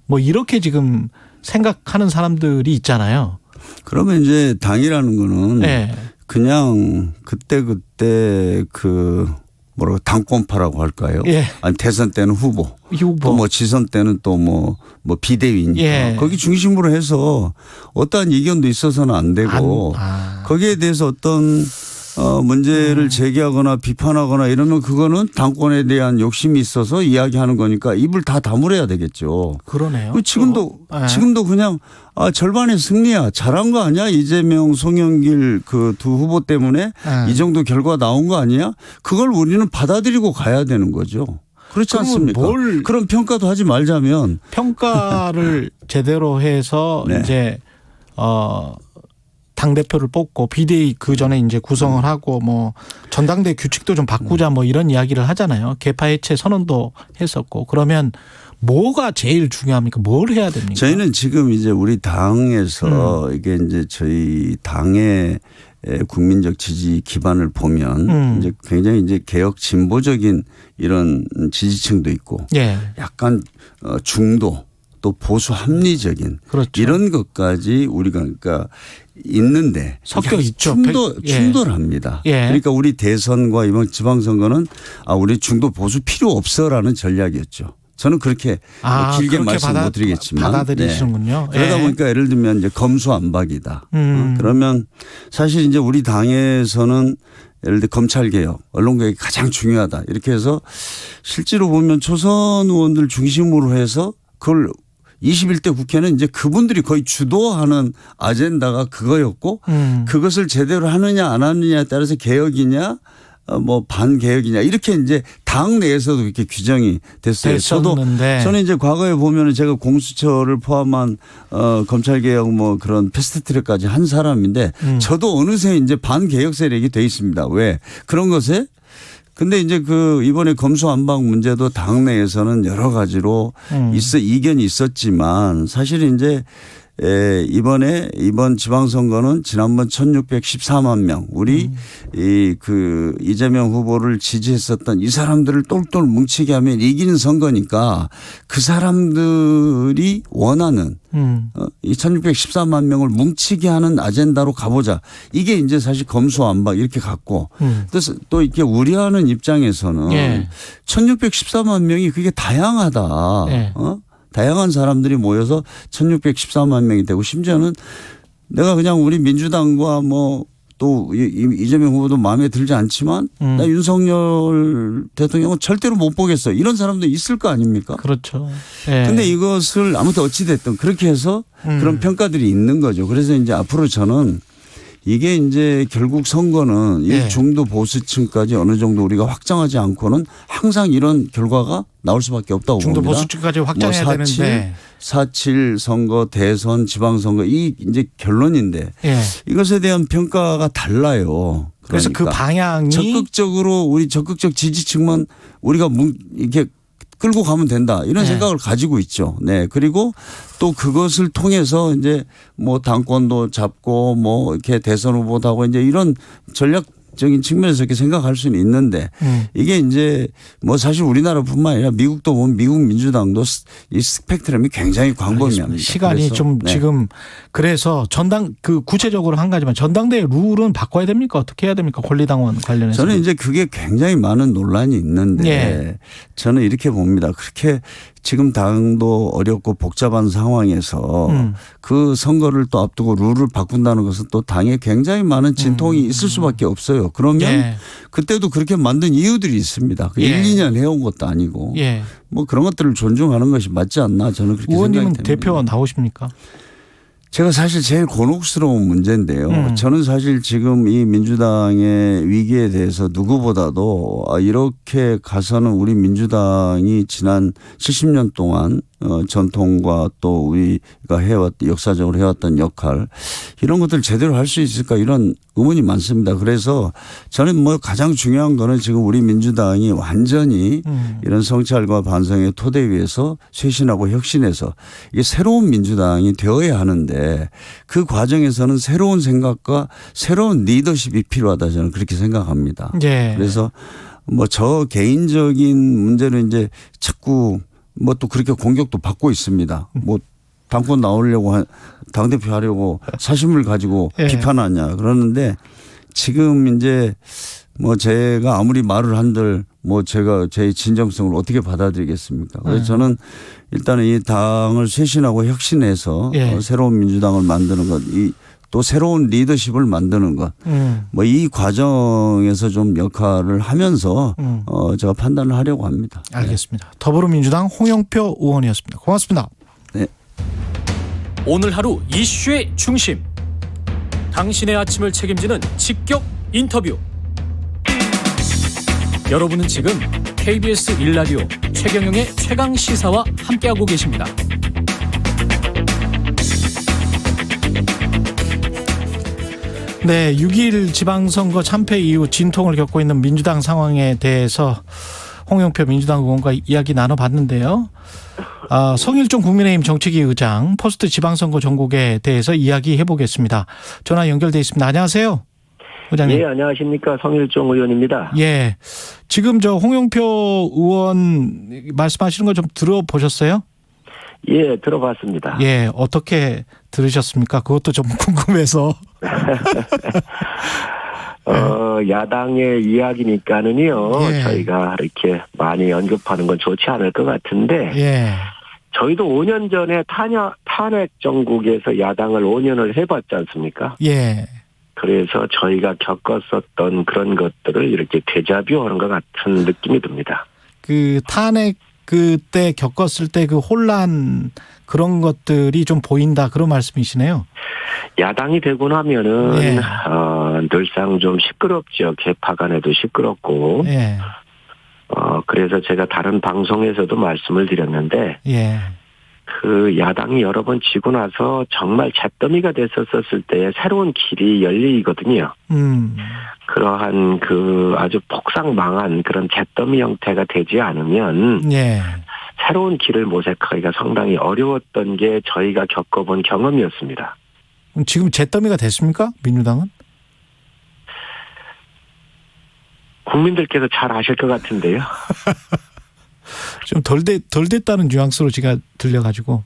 뭐 이렇게 지금 생각하는 사람들이 있잖아요. 그러면 이제 당이라는 거는 그냥 그때 당권파라고 할까요? 아니 대선 때는 후보. 또 뭐 지선 때는 또 뭐 비대위니까 거기 중심으로 해서 어떠한 이견도 있어서는 안 되고 거기에 대해서 어떤 문제를 제기하거나 비판하거나 이러면 그거는 당권에 대한 욕심이 있어서 이야기하는 거니까 입을 다 다물어야 되겠죠. 그러네요. 지금도 그냥 절반의 승리야. 잘한 거 아니야? 이재명, 송영길 그 두 후보 때문에 이 정도 결과 나온 거 아니야? 그걸 우리는 받아들이고 가야 되는 거죠. 그렇지 않습니까? 그런 평가도 하지 말자면. 평가를 제대로 해서 이제 당대표를 뽑고 비대위 그 전에 이제 구성을 하고 뭐 전당대 규칙도 좀 바꾸자 뭐 이런 이야기를 하잖아요. 계파 해체 선언도 했었고 그러면 뭐가 제일 중요합니까? 뭘 해야 됩니까? 저희는 지금 이제 우리 당에서 이게 이제 저희 당의 국민적 지지 기반을 보면 이제 굉장히 이제 개혁 진보적인 이런 지지층도 있고 약간 중도 또 보수 합리적인 이런 것까지 우리가 그러니까 있는데 섞여 있죠. 충돌합니다. 그러니까 우리 대선과 이번 지방선거는 우리 중도 보수 필요 없어라는 전략이었죠. 저는 그렇게 길게 말씀 못 드리겠지만 받아들이시는군요. 그러다 보니까 예를 들면 이제 검수안박이다. 그러면 사실 이제 우리 당에서는 예를 들어 검찰개혁, 언론개혁이 가장 중요하다. 이렇게 해서 실제로 보면 초선 의원들 중심으로 해서 그걸 21대 국회는 이제 그분들이 거의 주도하는 아젠다가 그거였고 그것을 제대로 하느냐 안 하느냐에 따라서 개혁이냐 뭐 반개혁이냐 이렇게 이제 당 내에서도 이렇게 규정이 됐어요. 저는 이제 과거에 보면은 제가 공수처를 포함한 검찰개혁 뭐 그런 패스트트랙까지 한 사람인데 저도 어느새 이제 반개혁 세력이 돼 있습니다. 왜 그런 것에 근데 이제 이번에 검수안박 문제도 당내에서는 여러 가지로 이견이 있었지만 사실 이제 이번 지방선거는 지난번 1614만 명 우리 이재명 후보를 지지했었던 이 사람들을 똘똘 뭉치게 하면 이기는 선거니까 그 사람들이 원하는 이 1614만 명을 뭉치게 하는 아젠다로 가보자. 이게 이제 사실 검수완박 이렇게 갔고 또 이렇게 우려하는 입장에서는 1614만 명이 그게 다양하다. 다양한 사람들이 모여서 1614만 명이 되고 심지어는 내가 그냥 우리 민주당과 뭐 또 이재명 후보도 마음에 들지 않지만 나 윤석열 대통령은 절대로 못 보겠어. 이런 사람도 있을 거 아닙니까? 그렇죠. 근데 이것을 아무튼 어찌됐든 그렇게 해서 그런 평가들이 있는 거죠. 그래서 이제 앞으로 저는 이게 이제 결국 선거는 이 중도 보수층까지 어느 정도 우리가 확장하지 않고는 항상 이런 결과가 나올 수밖에 없다고 중도 봅니다. 보수층까지 확장해야 뭐 되는데 4.7 선거, 대선, 지방선거 이 이제 결론인데 이것에 대한 평가가 달라요. 그래서 그 방향이 적극적으로 우리 적극적 지지층만 우리가 이렇게 끌고 가면 된다 이런 생각을 가지고 있죠. 네. 그리고 또 그것을 통해서 이제 뭐 당권도 잡고 뭐 이렇게 대선 후보도 하고 이제 이런 전략적인 측면에서 이렇게 생각할 수는 있는데 이게 이제 뭐 사실 우리나라뿐만 아니라 미국도 보면 미국 민주당도 이 스펙트럼이 굉장히 광범위합니다. 시간이 좀 지금 그래서 전당 구체적으로 한 가지만 전당대회 룰은 바꿔야 됩니까? 어떻게 해야 됩니까? 권리당원 관련해서. 저는 이제 그게 굉장히 많은 논란이 있는데 저는 이렇게 봅니다. 그렇게 지금 당도 어렵고 복잡한 상황에서 그 선거를 또 앞두고 룰을 바꾼다는 것은 또 당에 굉장히 많은 진통이 있을 수밖에 없어요. 그러면 그때도 그렇게 만든 이유들이 있습니다. 1, 2년 해온 것도 아니고 뭐 그런 것들을 존중하는 것이 맞지 않나 저는 그렇게 생각이 의원님은 됩니다. 대표 나오십니까? 제가 사실 제일 곤혹스러운 문제인데요. 저는 사실 지금 이 민주당의 위기에 대해서 누구보다도 이렇게 가서는 우리 민주당이 지난 70년 동안 전통과 또 우리가 역사적으로 해왔던 역할 이런 것들 제대로 할 수 있을까 이런 의문이 많습니다. 그래서 저는 뭐 가장 중요한 거는 지금 우리 민주당이 완전히 이런 성찰과 반성의 토대 위에서 쇄신하고 혁신해서 이게 새로운 민주당이 되어야 하는데 그 과정에서는 새로운 생각과 새로운 리더십이 필요하다 저는 그렇게 생각합니다. 그래서 뭐 저 개인적인 문제는 이제 자꾸 뭐 또 그렇게 공격도 받고 있습니다. 뭐 당권 나오려고 당대표 하려고 사심을 가지고 비판하냐 그러는데 지금 이제 뭐 제가 아무리 말을 한들 뭐 제가 제 진정성을 어떻게 받아들이겠습니까? 그래서 저는 일단은 이 당을 쇄신하고 혁신해서 새로운 민주당을 만드는 것, 또 새로운 리더십을 만드는 것, 뭐 이 과정에서 좀 역할을 하면서 제가 판단을 하려고 합니다. 알겠습니다. 더불어민주당 홍영표 의원이었습니다. 고맙습니다. 네. 오늘 하루 이슈의 중심. 당신의 아침을 책임지는 직격 인터뷰. 여러분은 지금 KBS 1라디오 최경영의 최강 시사와 함께하고 계십니다. 네, 6.1 지방선거 참패 이후 진통을 겪고 있는 민주당 상황에 대해서 홍영표 민주당 의원과 이야기 나눠봤는데요. 성일종 국민의힘 정책위 의장 포스트 지방선거 전국에 대해서 이야기해 보겠습니다. 전화 연결돼 있습니다. 안녕하세요, 의장님. 예, 안녕하십니까. 성일종 의원입니다. 예, 지금 저 홍영표 의원 말씀하시는 거 좀 들어보셨어요? 예, 들어봤습니다. 예, 어떻게 들으셨습니까? 그것도 좀 궁금해서. 야당의 이야기니까는요, 저희가 이렇게 많이 언급하는 건 좋지 않을 것 같은데, 저희도 5년 전에 탄핵 정국에서 야당을 5년을 해봤지 않습니까? 그래서 저희가 겪었었던 그런 것들을 이렇게 데자뷰하는 것 같은 느낌이 듭니다. 그 탄핵 그때 겪었을 때 그 혼란 그런 것들이 좀 보인다 그런 말씀이시네요. 야당이 되고 나면은 늘상 좀 시끄럽죠. 개파 간에도 시끄럽고. 그래서 제가 다른 방송에서도 말씀을 드렸는데 그 야당이 여러 번 지고 나서 정말 잿더미가 됐었을 때 새로운 길이 열리거든요. 그러한 그 아주 폭삭 망한 그런 잿더미 형태가 되지 않으면 새로운 길을 모색하기가 상당히 어려웠던 게 저희가 겪어본 경험이었습니다. 지금 잿더미가 됐습니까? 민주당은? 국민들께서 잘 아실 것 같은데요. 좀 덜 됐다는 뉘앙스로 제가 들려가지고.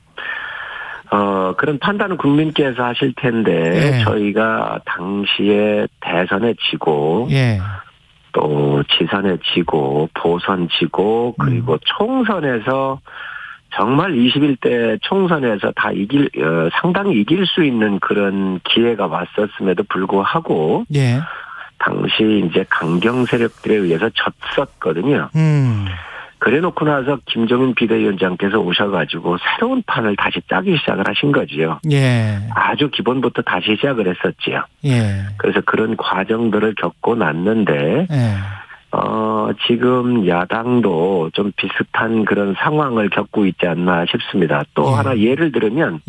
그런 판단은 국민께서 하실 텐데, 저희가 당시에 대선에 지고, 또 지선에 지고, 보선 지고, 그리고 총선에서 정말 21대 총선에서 다 상당히 이길 수 있는 그런 기회가 왔었음에도 불구하고, 당시 이제 강경 세력들에 의해서 졌었거든요. 그래 놓고 나서 김종인 비대위원장께서 오셔가지고 새로운 판을 다시 짜기 시작을 하신 거지요. 아주 기본부터 다시 시작을 했었지요. 그래서 그런 과정들을 겪고 났는데, 지금 야당도 좀 비슷한 그런 상황을 겪고 있지 않나 싶습니다. 또 하나 예를 들으면,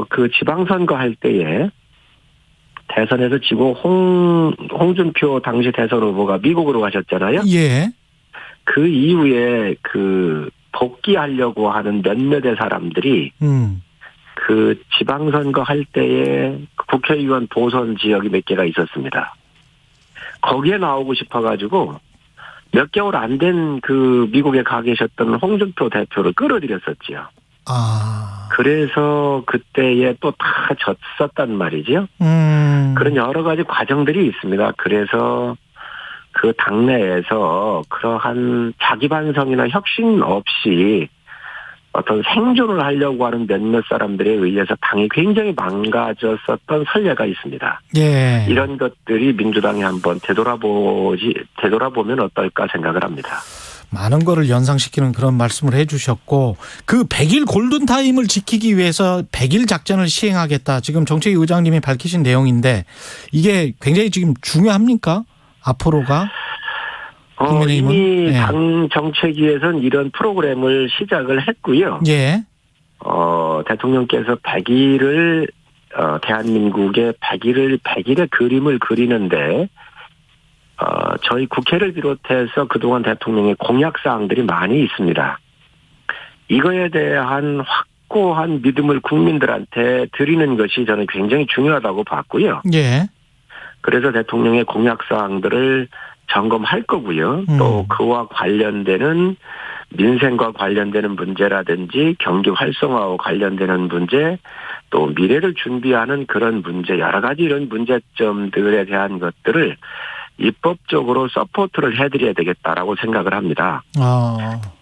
그 지방선거 할 때에 대선에서 지고 홍준표 당시 대선 후보가 미국으로 가셨잖아요. 그 이후에 그 복귀하려고 하는 몇몇의 사람들이 그 지방선거 할 때에 국회의원 보선 지역이 몇 개가 있었습니다. 거기에 나오고 싶어가지고 몇 개월 안 된 그 미국에 가 계셨던 홍준표 대표를 끌어들였었지요. 그래서 그때에 또 다 졌었단 말이죠. 그런 여러 가지 과정들이 있습니다. 그래서 그 당내에서 그러한 자기 반성이나 혁신 없이 어떤 생존을 하려고 하는 몇몇 사람들에 의해서 당이 굉장히 망가졌었던 선례가 있습니다. 이런 것들이 민주당이 한번 되돌아보면 어떨까 생각을 합니다. 많은 거를 연상시키는 그런 말씀을 해 주셨고, 그 100일 골든타임을 지키기 위해서 100일 작전을 시행하겠다. 지금 정책위 의장님이 밝히신 내용인데, 이게 굉장히 지금 중요합니까? 앞으로가? 이미 당 정책위에서는 이런 프로그램을 시작을 했고요. 대통령께서 100일을, 대한민국의 100일의 그림을 그리는데, 저희 국회를 비롯해서 그동안 대통령의 공약사항들이 많이 있습니다. 이거에 대한 확고한 믿음을 국민들한테 드리는 것이 저는 굉장히 중요하다고 봤고요. 그래서 대통령의 공약사항들을 점검할 거고요. 또 그와 관련되는 민생과 관련되는 문제라든지 경기 활성화와 관련되는 문제, 또 미래를 준비하는 그런 문제, 여러 가지 이런 문제점들에 대한 것들을 입법적으로 서포트를 해드려야 되겠다라고 생각을 합니다.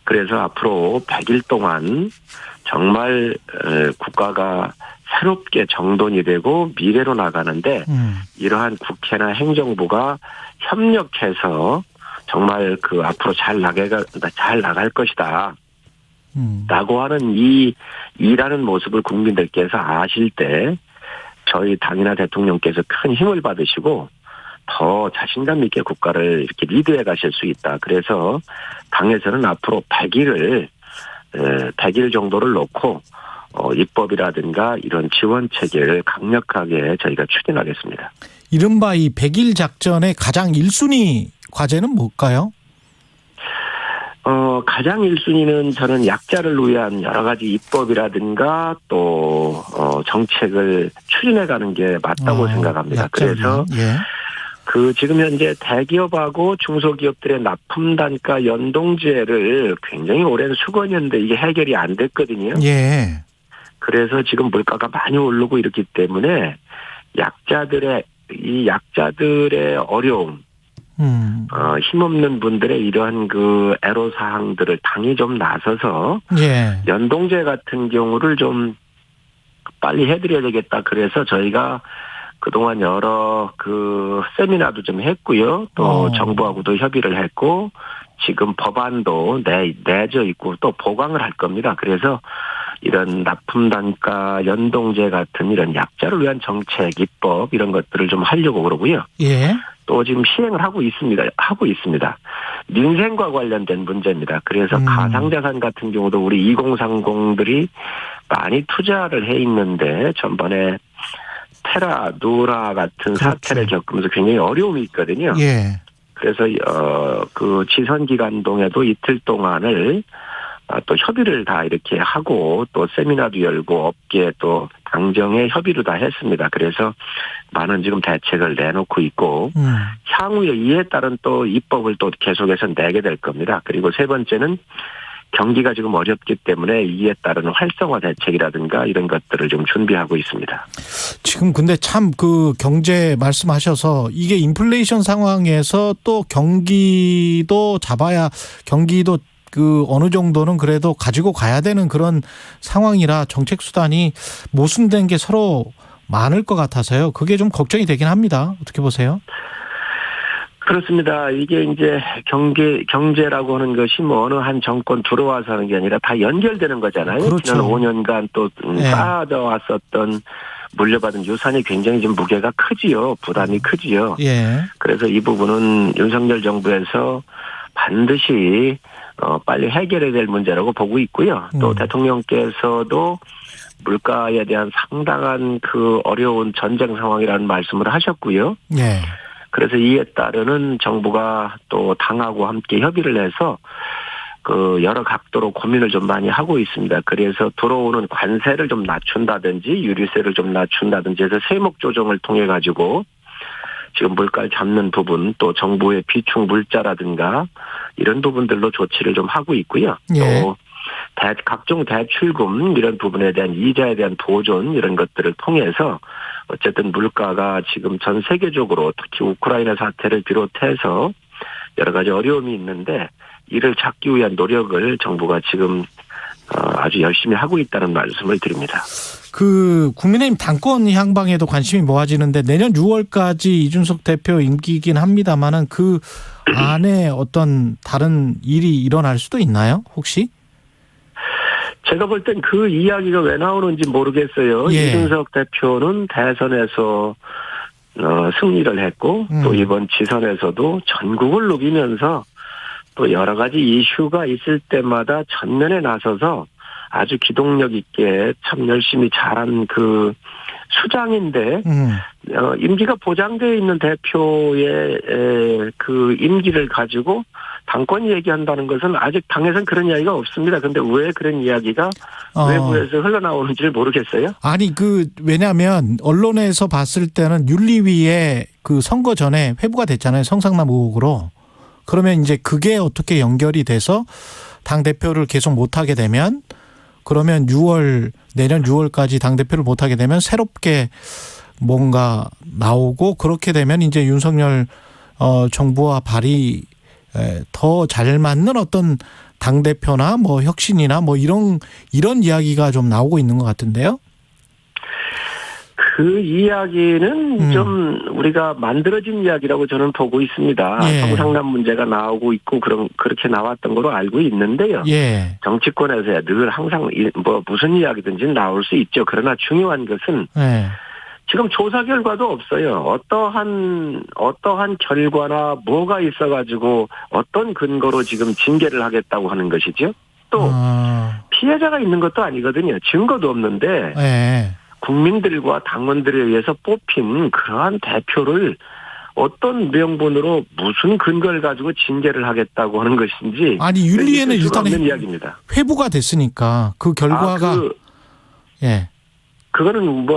그래서 앞으로 100일 동안 정말 국가가 새롭게 정돈이 되고 미래로 나가는데 이러한 국회나 행정부가 협력해서 정말 그 앞으로 잘 나갈 것이다. 라고 하는 이 일하는 모습을 국민들께서 아실 때 저희 당이나 대통령께서 큰 힘을 받으시고 더 자신감 있게 국가를 이렇게 리드해 가실 수 있다. 그래서 당에서는 앞으로 100일 정도를 놓고 입법이라든가 이런 지원 체계를 강력하게 저희가 추진하겠습니다. 이른바 이 100일 작전의 가장 1순위 과제는 뭘까요? 가장 1순위는 저는 약자를 위한 여러 가지 입법이라든가 또 정책을 추진해가는 게 맞다고 생각합니다. 그래서 그 지금 현재 대기업하고 중소기업들의 납품 단가 연동제를 굉장히 오랜 수건이었는데 이게 해결이 안 됐거든요. 그래서 지금 물가가 많이 오르고 이렇기 때문에 약자들의 어려움, 힘없는 분들의 이러한 그 애로사항들을 당이 좀 나서서 연동제 같은 경우를 좀 빨리 해드려야 되겠다. 그래서 저희가 그동안 여러 그 세미나도 좀 했고요. 또 정부하고도 협의를 했고 지금 법안도 내져 있고 또 보강을 할 겁니다. 그래서 이런 납품 단가 연동제 같은 이런 약자를 위한 정책, 입법 이런 것들을 좀 하려고 그러고요. 또 지금 시행을 하고 있습니다. 민생과 관련된 문제입니다. 그래서 가상자산 같은 경우도 우리 2030들이 많이 투자를 해 있는데 전번에 테라, 누라 같은 사태를 겪으면서 굉장히 어려움이 있거든요. 그래서 그 지선기관동에도 이틀 동안을 또 협의를 다 이렇게 하고 또 세미나도 열고 업계 또 당정에 협의를 다 했습니다. 그래서 많은 지금 대책을 내놓고 있고 향후에 이에 따른 또 입법을 또 계속해서 내게 될 겁니다. 그리고 세 번째는 경기가 지금 어렵기 때문에 이에 따른 활성화 대책이라든가 이런 것들을 좀 준비하고 있습니다. 지금 근데 참 그 경제 말씀하셔서 이게 인플레이션 상황에서 또 경기도 잡아야 경기도 그 어느 정도는 그래도 가지고 가야 되는 그런 상황이라 정책 수단이 모순된 게 서로 많을 것 같아서요. 그게 좀 걱정이 되긴 합니다. 어떻게 보세요? 그렇습니다. 이게 이제 경제라고 하는 것이 뭐 어느 한 정권 들어와서 하는 게 아니라 다 연결되는 거잖아요. 그렇죠. 지난 5년간 또 쌓아왔었던 물려받은 유산이 굉장히 좀 무게가 크지요. 부담이 크지요. 예. 그래서 이 부분은 윤석열 정부에서 반드시 빨리 해결해야 될 문제라고 보고 있고요. 또 대통령께서도 물가에 대한 상당한 그 어려운 전쟁 상황이라는 말씀을 하셨고요. 예. 그래서 이에 따르는 정부가 또 당하고 함께 협의를 해서 그 여러 각도로 고민을 좀 많이 하고 있습니다. 그래서 들어오는 관세를 좀 낮춘다든지 유류세를 좀 낮춘다든지 해서 세목 조정을 통해 가지고 지금 물가를 잡는 부분 또 정부의 비축 물자라든가 이런 부분들로 조치를 좀 하고 있고요. 예. 또 각종 대출금 이런 부분에 대한 이자에 대한 보존 이런 것들을 통해서 어쨌든 물가가 지금 전 세계적으로 특히 우크라이나 사태를 비롯해서 여러 가지 어려움이 있는데 이를 찾기 위한 노력을 정부가 지금 아주 열심히 하고 있다는 말씀을 드립니다. 그 국민의힘 당권 향방에도 관심이 모아지는데 내년 6월까지 이준석 대표 임기이긴 합니다만은 그 안에 어떤 다른 일이 일어날 수도 있나요? 혹시? 제가 볼 땐 그 이야기가 왜 나오는지 모르겠어요. 예. 이준석 대표는 대선에서 승리를 했고 또 이번 지선에서도 전국을 누비면서 또 여러 가지 이슈가 있을 때마다 전면에 나서서 아주 기동력 있게 참 열심히 잘한 그 수장인데 임기가 보장되어 있는 대표의 그 임기를 가지고 당권 얘기한다는 것은 아직 당에서는 그런 이야기가 없습니다. 그런데 왜 그런 이야기가 외부에서 흘러나오는지를 모르겠어요. 아니 왜냐하면 언론에서 봤을 때는 윤리위에 그 선거 전에 회부가 됐잖아요. 성상남 의혹으로. 그러면 이제 그게 어떻게 연결이 돼서 당 대표를 계속 못하게 되면 그러면 내년 6월까지 당 대표를 못하게 되면 새롭게 뭔가 나오고 그렇게 되면 이제 윤석열 정부와 발이 더 잘 맞는 어떤 당 대표나 뭐 혁신이나 뭐 이런 이야기가 좀 나오고 있는 것 같은데요. 그 이야기는 좀 우리가 만들어진 이야기라고 저는 보고 있습니다. 예. 성상남 문제가 나오고 있고 그렇게 나왔던 걸로 알고 있는데요. 예. 정치권에서 늘 항상 뭐 무슨 이야기든지 나올 수 있죠. 그러나 중요한 것은 예. 지금 조사 결과도 없어요. 어떠한 결과나 뭐가 있어가지고 어떤 근거로 지금 징계를 하겠다고 하는 것이죠. 또 피해자가 있는 것도 아니거든요. 증거도 없는데 예. 국민들과 당원들에 의해서 뽑힌 그러한 대표를 어떤 명분으로 무슨 근거를 가지고 징계를 하겠다고 하는 것인지 아니 윤리에는 일단 이야기입니다. 회부가 됐으니까 그 결과가 예. 그거는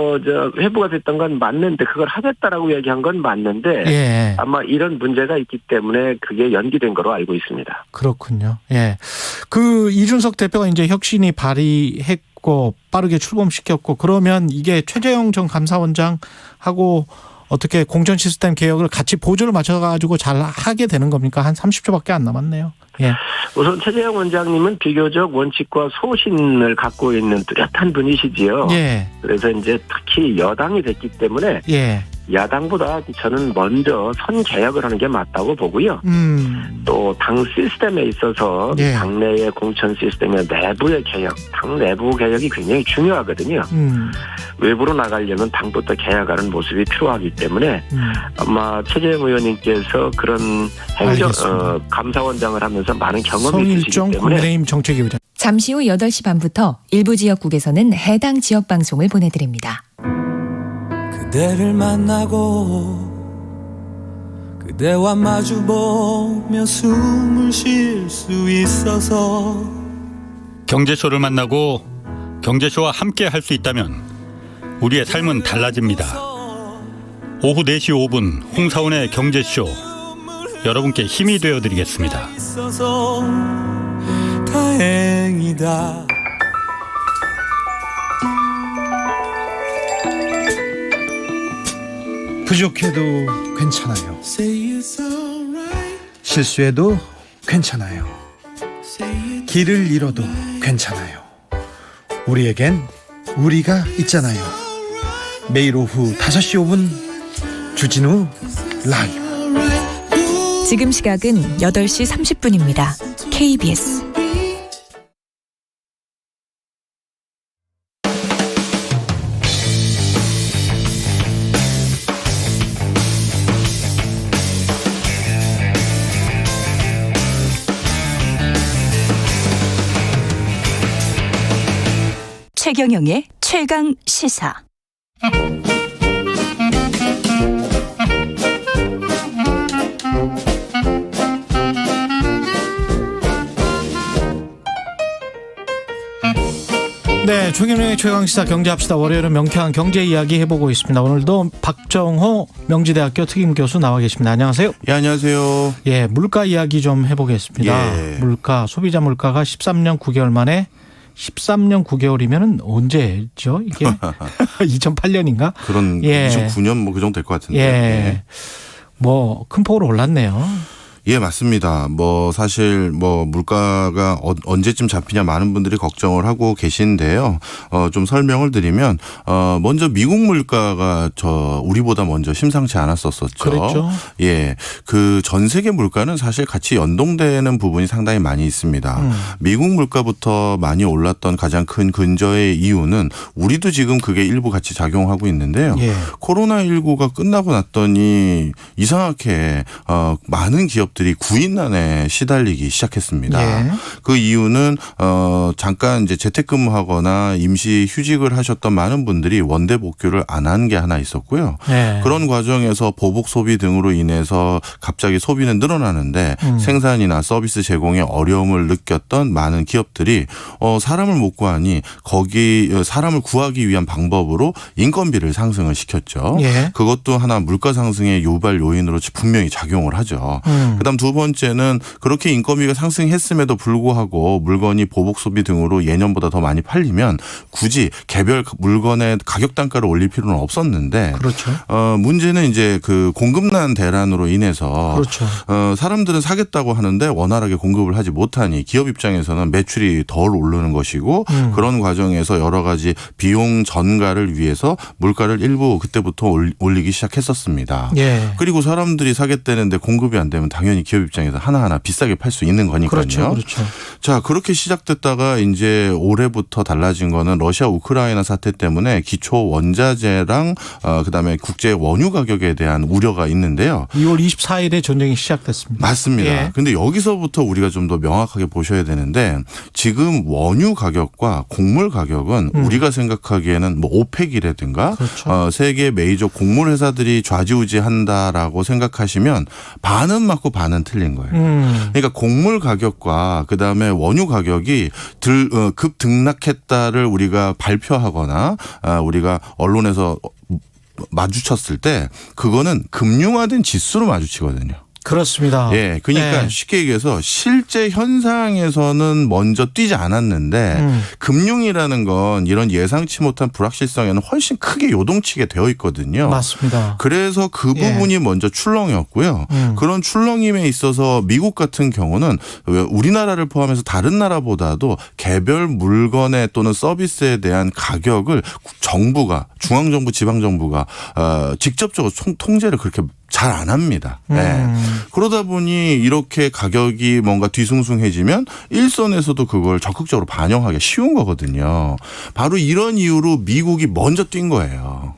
회부가 됐던 건 맞는데 그걸 하겠다라고 얘기한 건 맞는데 예. 아마 이런 문제가 있기 때문에 그게 연기된 거로 알고 있습니다. 그렇군요. 예. 그 이준석 대표가 이제 혁신이 발의했고 빠르게 출범시켰고 그러면 이게 최재형 전 감사원장하고 어떻게 공천 시스템 개혁을 같이 보조를 맞춰가지고 잘 하게 되는 겁니까? 한 30초밖에 안 남았네요. 예. 우선 최재형 원장님은 비교적 원칙과 소신을 갖고 있는 뚜렷한 분이시지요. 예. 그래서 이제 특히 여당이 됐기 때문에 예. 야당보다 저는 먼저 선 개혁을 하는 게 맞다고 보고요. 또 당 시스템에 있어서 예. 당내의 공천 시스템의 내부의 개혁, 당 내부 개혁이 굉장히 중요하거든요. 외부로 나가려면 당부터 개혁하는 모습이 필요하기 때문에 아마 최재형 의원님께서 그런 감사원장을 하면서 많은 경험이 있으시기 때문에 국민의힘 정책위원장. 잠시 후 8시 반부터 일부 지역국에서는 해당 지역 방송을 보내드립니다. 그대를 만나고 그대와 마주보며 숨을 쉴 수 있어서. 경제쇼를 만나고 경제쇼와 함께 할 수 있다면 우리의 삶은 달라집니다. 오후 4시 5분 홍사훈의 경제쇼, 여러분께 힘이 되어드리겠습니다. 있어서 다행이다. 부족해도 괜찮아요. 실수해도 괜찮아요. 길을 잃어도 괜찮아요. 우리에겐 우리가 있잖아요. 매일 오후 5시 5분 주진우 라이브. 지금 시각은 8시 30분입니다. KBS 최경영의 최강 시사. 네, 최경영의 최강시사 경제합시다. 월요일은 명쾌한 경제 이야기 해보고 있습니다. 오늘도 박정호 명지대학교 특임교수 나와 계십니다. 안녕하세요. 예, 안녕하세요. 예, 물가 이야기 좀 해보겠습니다. 예. 물가, 소비자 물가가 13년 9개월 만에 13년 9개월이면은 언제죠? 이게 2008년인가? 그런 2009년 뭐 그 정도 될 것 같은데. 예. 뭐 큰 폭으로 올랐네요. 예, 맞습니다. 뭐 사실 뭐 물가가 언제쯤 잡히냐 많은 분들이 걱정을 하고 계신데요. 좀 설명을 드리면 먼저 미국 물가가 우리보다 먼저 심상치 않았었죠. 그렇죠. 예. 그 전 세계 물가는 사실 같이 연동되는 부분이 상당히 많이 있습니다. 미국 물가부터 많이 올랐던 가장 큰 근저의 이유는 우리도 지금 그게 일부 같이 작용하고 있는데요. 예. 코로나19가 끝나고 났더니 이상하게 많은 기업 들이 구인난에 시달리기 시작했습니다. 예. 그 이유는 잠깐 이제 재택근무하거나 임시 휴직을 하셨던 많은 분들이 원대 복귀를 안 한 게 하나 있었고요. 예. 그런 과정에서 보복 소비 등으로 인해서 갑자기 소비는 늘어나는데 생산이나 서비스 제공에 어려움을 느꼈던 많은 기업들이 사람을 못 구하니 거기 사람을 구하기 위한 방법으로 인건비를 상승을 시켰죠. 예. 그것도 하나 물가 상승의 유발 요인으로 분명히 작용을 하죠. 그다음 두 번째는 그렇게 인건비가 상승했음에도 불구하고 물건이 보복 소비 등으로 예년보다 더 많이 팔리면 굳이 개별 물건의 가격 단가를 올릴 필요는 없었는데 그렇죠. 문제는 이제 그 공급난 대란으로 인해서 그렇죠. 사람들은 사겠다고 하는데 원활하게 공급을 하지 못하니 기업 입장에서는 매출이 덜 오르는 것이고 그런 과정에서 여러 가지 비용 전가를 위해서 물가를 일부 그때부터 올리기 시작했었습니다. 예. 그리고 사람들이 사겠다는데 공급이 안 되면 당연히 기업 입장에서 하나하나 비싸게 팔 수 있는 거니까요. 그렇죠. 그렇죠. 자, 그렇게 시작됐다가 이제 올해부터 달라진 거는 러시아 우크라이나 사태 때문에 기초 원자재랑 그다음에 국제 원유 가격에 대한 우려가 있는데요. 2월 24일에 전쟁이 시작됐습니다. 맞습니다. 예. 근데 여기서부터 우리가 좀 더 명확하게 보셔야 되는데 지금 원유 가격과 곡물 가격은 우리가 생각하기에는 뭐 오펙이라든가 그렇죠. 세계 메이저 곡물 회사들이 좌지우지한다라고 생각하시면 반은 맞고 반은 틀린 거예요. 그러니까 곡물 가격과 그다음에 원유 가격이 급등락했다를 우리가 발표하거나 우리가 언론에서 마주쳤을 때 그거는 금융화된 지수로 마주치거든요. 그렇습니다. 예, 그러니까 네. 쉽게 얘기해서 실제 현상에서는 먼저 뛰지 않았는데 금융이라는 건 이런 예상치 못한 불확실성에는 훨씬 크게 요동치게 되어 있거든요. 맞습니다. 그래서 그 부분이 먼저 출렁이었고요. 그런 출렁임에 있어서 미국 같은 경우는 우리나라를 포함해서 다른 나라보다도 개별 물건에 또는 서비스에 대한 가격을 정부가 중앙정부 지방정부가 직접적으로 통제를 그렇게 잘 안 합니다. 네. 그러다 보니 이렇게 가격이 뭔가 뒤숭숭해지면 일선에서도 그걸 적극적으로 반영하기 쉬운 거거든요. 바로 이런 이유로 미국이 먼저 뛴 거예요.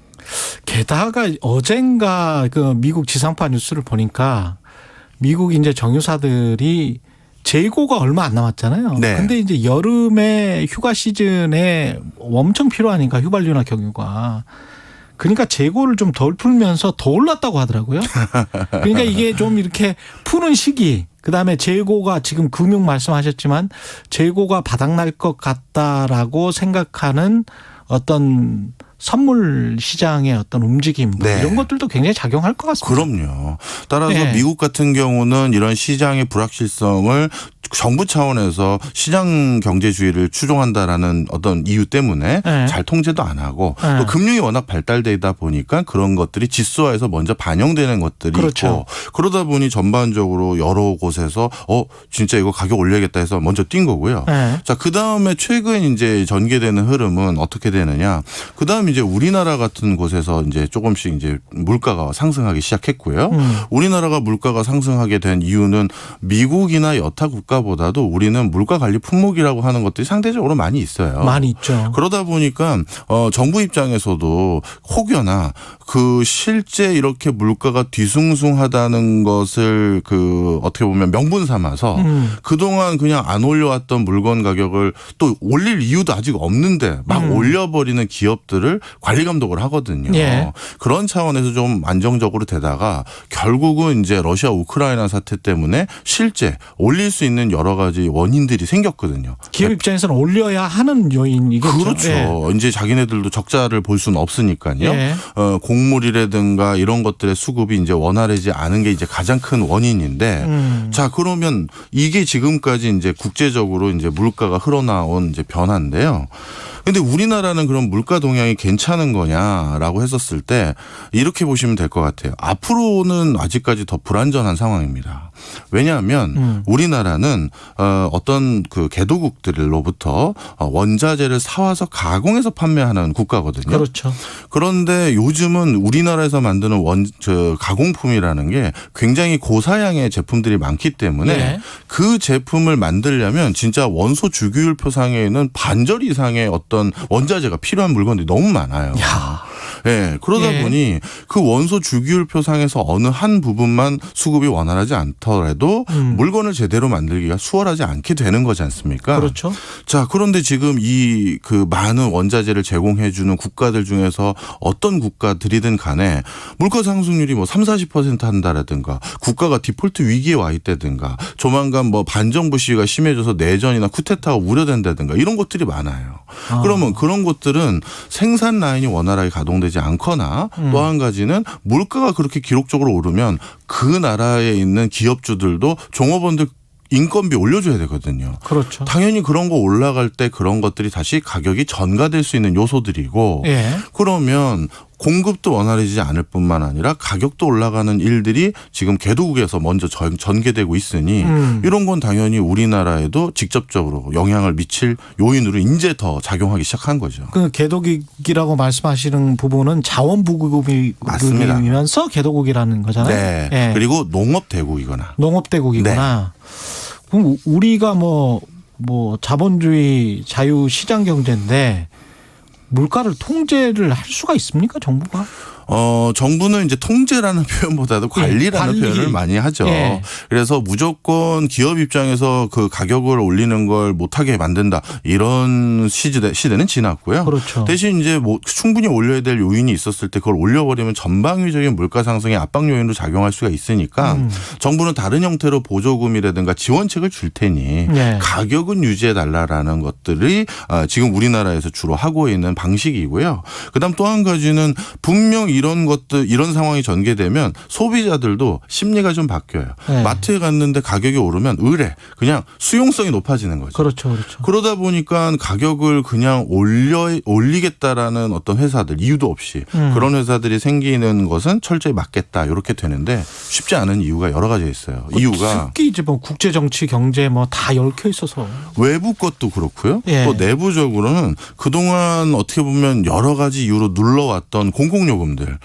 게다가 어젠가 그 미국 지상파 뉴스를 보니까 미국 이제 정유사들이 재고가 얼마 안 남았잖아요. 네. 근데 이제 여름에 휴가 시즌에 엄청 필요하니까 휘발유나 경유가. 그러니까 재고를 좀 덜 풀면서 더 올랐다고 하더라고요. 그러니까 이게 좀 이렇게 푸는 시기, 그다음에 재고가 지금 금융 말씀하셨지만 재고가 바닥날 것 같다라고 생각하는 어떤 선물 시장의 어떤 움직임 네. 이런 것들도 굉장히 작용할 것 같습니다. 그럼요. 따라서 네. 미국 같은 경우는 이런 시장의 불확실성을 정부 차원에서 시장 경제주의를 추종한다라는 어떤 이유 때문에 네. 잘 통제도 안 하고 네. 또 금융이 워낙 발달되다 보니까 그런 것들이 지수화에서 먼저 반영되는 것들이 그렇죠. 있고 그러다 보니 전반적으로 여러 곳에서 진짜 이거 가격 올려야겠다 해서 먼저 뛴 거고요. 네. 자, 그다음에 최근 이제 전개되는 흐름은 어떻게 되느냐? 그다음 이제 우리나라 같은 곳에서 이제 조금씩 이제 물가가 상승하기 시작했고요. 우리나라가 물가가 상승하게 된 이유는 미국이나 여타 국가보다도 우리는 물가 관리 품목이라고 하는 것들이 상대적으로 많이 있어요. 많이 있죠. 그러다 보니까 정부 입장에서도 혹여나 그 실제 이렇게 물가가 뒤숭숭하다는 것을 그 어떻게 보면 명분 삼아서 그동안 그냥 안 올려왔던 물건 가격을 또 올릴 이유도 아직 없는데 막 올려버리는 기업들을 관리 감독을 하거든요. 예. 그런 차원에서 좀 안정적으로 되다가 결국은 이제 러시아 우크라이나 사태 때문에 실제 올릴 수 있는 여러 가지 원인들이 생겼거든요. 기업 입장에서는 올려야 하는 요인이겠죠. 그렇죠. 예. 이제 자기네들도 적자를 볼 수는 없으니까요. 예. 곡물이라든가 이런 것들의 수급이 이제 원활하지 않은 게 이제 가장 큰 원인인데 자, 그러면 이게 지금까지 이제 국제적으로 이제 물가가 흘러나온 이제 변화인데요. 근데 우리나라는 그럼 물가 동향이 괜찮은 거냐라고 했었을 때 이렇게 보시면 될 것 같아요. 앞으로는 아직까지 더 불안전한 상황입니다. 왜냐하면 우리나라는 어떤 그 개도국들로부터 원자재를 사와서 가공해서 판매하는 국가거든요. 그렇죠. 그런데 요즘은 우리나라에서 만드는 가공품이라는 게 굉장히 고사양의 제품들이 많기 때문에 네. 그 제품을 만들려면 진짜 원소 주기율표상에 있는 반절 이상의 어떤 원자재가 필요한 물건들이 너무 많아요. 예, 그러다 예. 보니 그 원소 주기율표상에서 어느 한 부분만 수급이 원활하지 않더라도 물건을 제대로 만들기가 수월하지 않게 되는 거지 않습니까? 그렇죠. 자, 그런데 지금 이 그 많은 원자재를 제공해 주는 국가들 중에서 어떤 국가들이든 간에 물가 상승률이 뭐 30-40% 한다라든가 국가가 디폴트 위기에 와 있다든가 조만간 뭐 반정부 시위가 심해져서 내전이나 쿠데타가 우려된다든가 이런 것들이 많아요. 그러면 그런 것들은 생산 라인이 원활하게 가동되지 않거나 또 한 가지는 물가가 그렇게 기록적으로 오르면 그 나라에 있는 기업주들도 종업원들 인건비 올려줘야 되거든요. 그렇죠. 당연히 그런 거 올라갈 때 그런 것들이 다시 가격이 전가될 수 있는 요소들이고 예. 그러면 공급도 원활해지지 않을 뿐만 아니라 가격도 올라가는 일들이 지금 개도국에서 먼저 전개되고 있으니 이런 건 당연히 우리나라에도 직접적으로 영향을 미칠 요인으로 이제 더 작용하기 시작한 거죠. 그 개도국이라고 말씀하시는 부분은 자원부국이면서 개도국이라는 거잖아요. 네. 예. 그리고 농업대국이거나. 농업대국이거나. 네. 그럼 우리가 뭐 자본주의 자유시장 경제인데 물가를 통제를 할 수가 있습니까, 정부가? 정부는 이제 통제라는 표현보다도 관리라는 표현을 많이 하죠. 예. 그래서 무조건 기업 입장에서 그 가격을 올리는 걸 못하게 만든다. 이런 시대는 지났고요. 그렇죠. 대신 이제 뭐 충분히 올려야 될 요인이 있었을 때 그걸 올려버리면 전방위적인 물가 상승의 압박 요인으로 작용할 수가 있으니까 정부는 다른 형태로 보조금이라든가 지원책을 줄 테니 네. 가격은 유지해달라라는 것들이 지금 우리나라에서 주로 하고 있는 방식이고요. 그다음 또 한 가지는 분명 이런 것들 이런 상황이 전개되면 소비자들도 심리가 좀 바뀌어요. 네. 마트에 갔는데 가격이 오르면 그냥 수용성이 높아지는 거죠. 그렇죠, 그렇죠. 그러다 보니까 가격을 그냥 올리겠다라는 어떤 회사들 이유도 없이 그런 회사들이 생기는 것은 철저히 막겠다 이렇게 되는데 쉽지 않은 이유가 여러 가지 있어요. 이유가 특히 이제 뭐 국제 정치 경제 뭐 다 얽혀 있어서 외부 것도 그렇고요. 예. 또 내부적으로는 그동안 어떻게 보면 여러 가지 이유로 눌러왔던 공공요금들 기업들.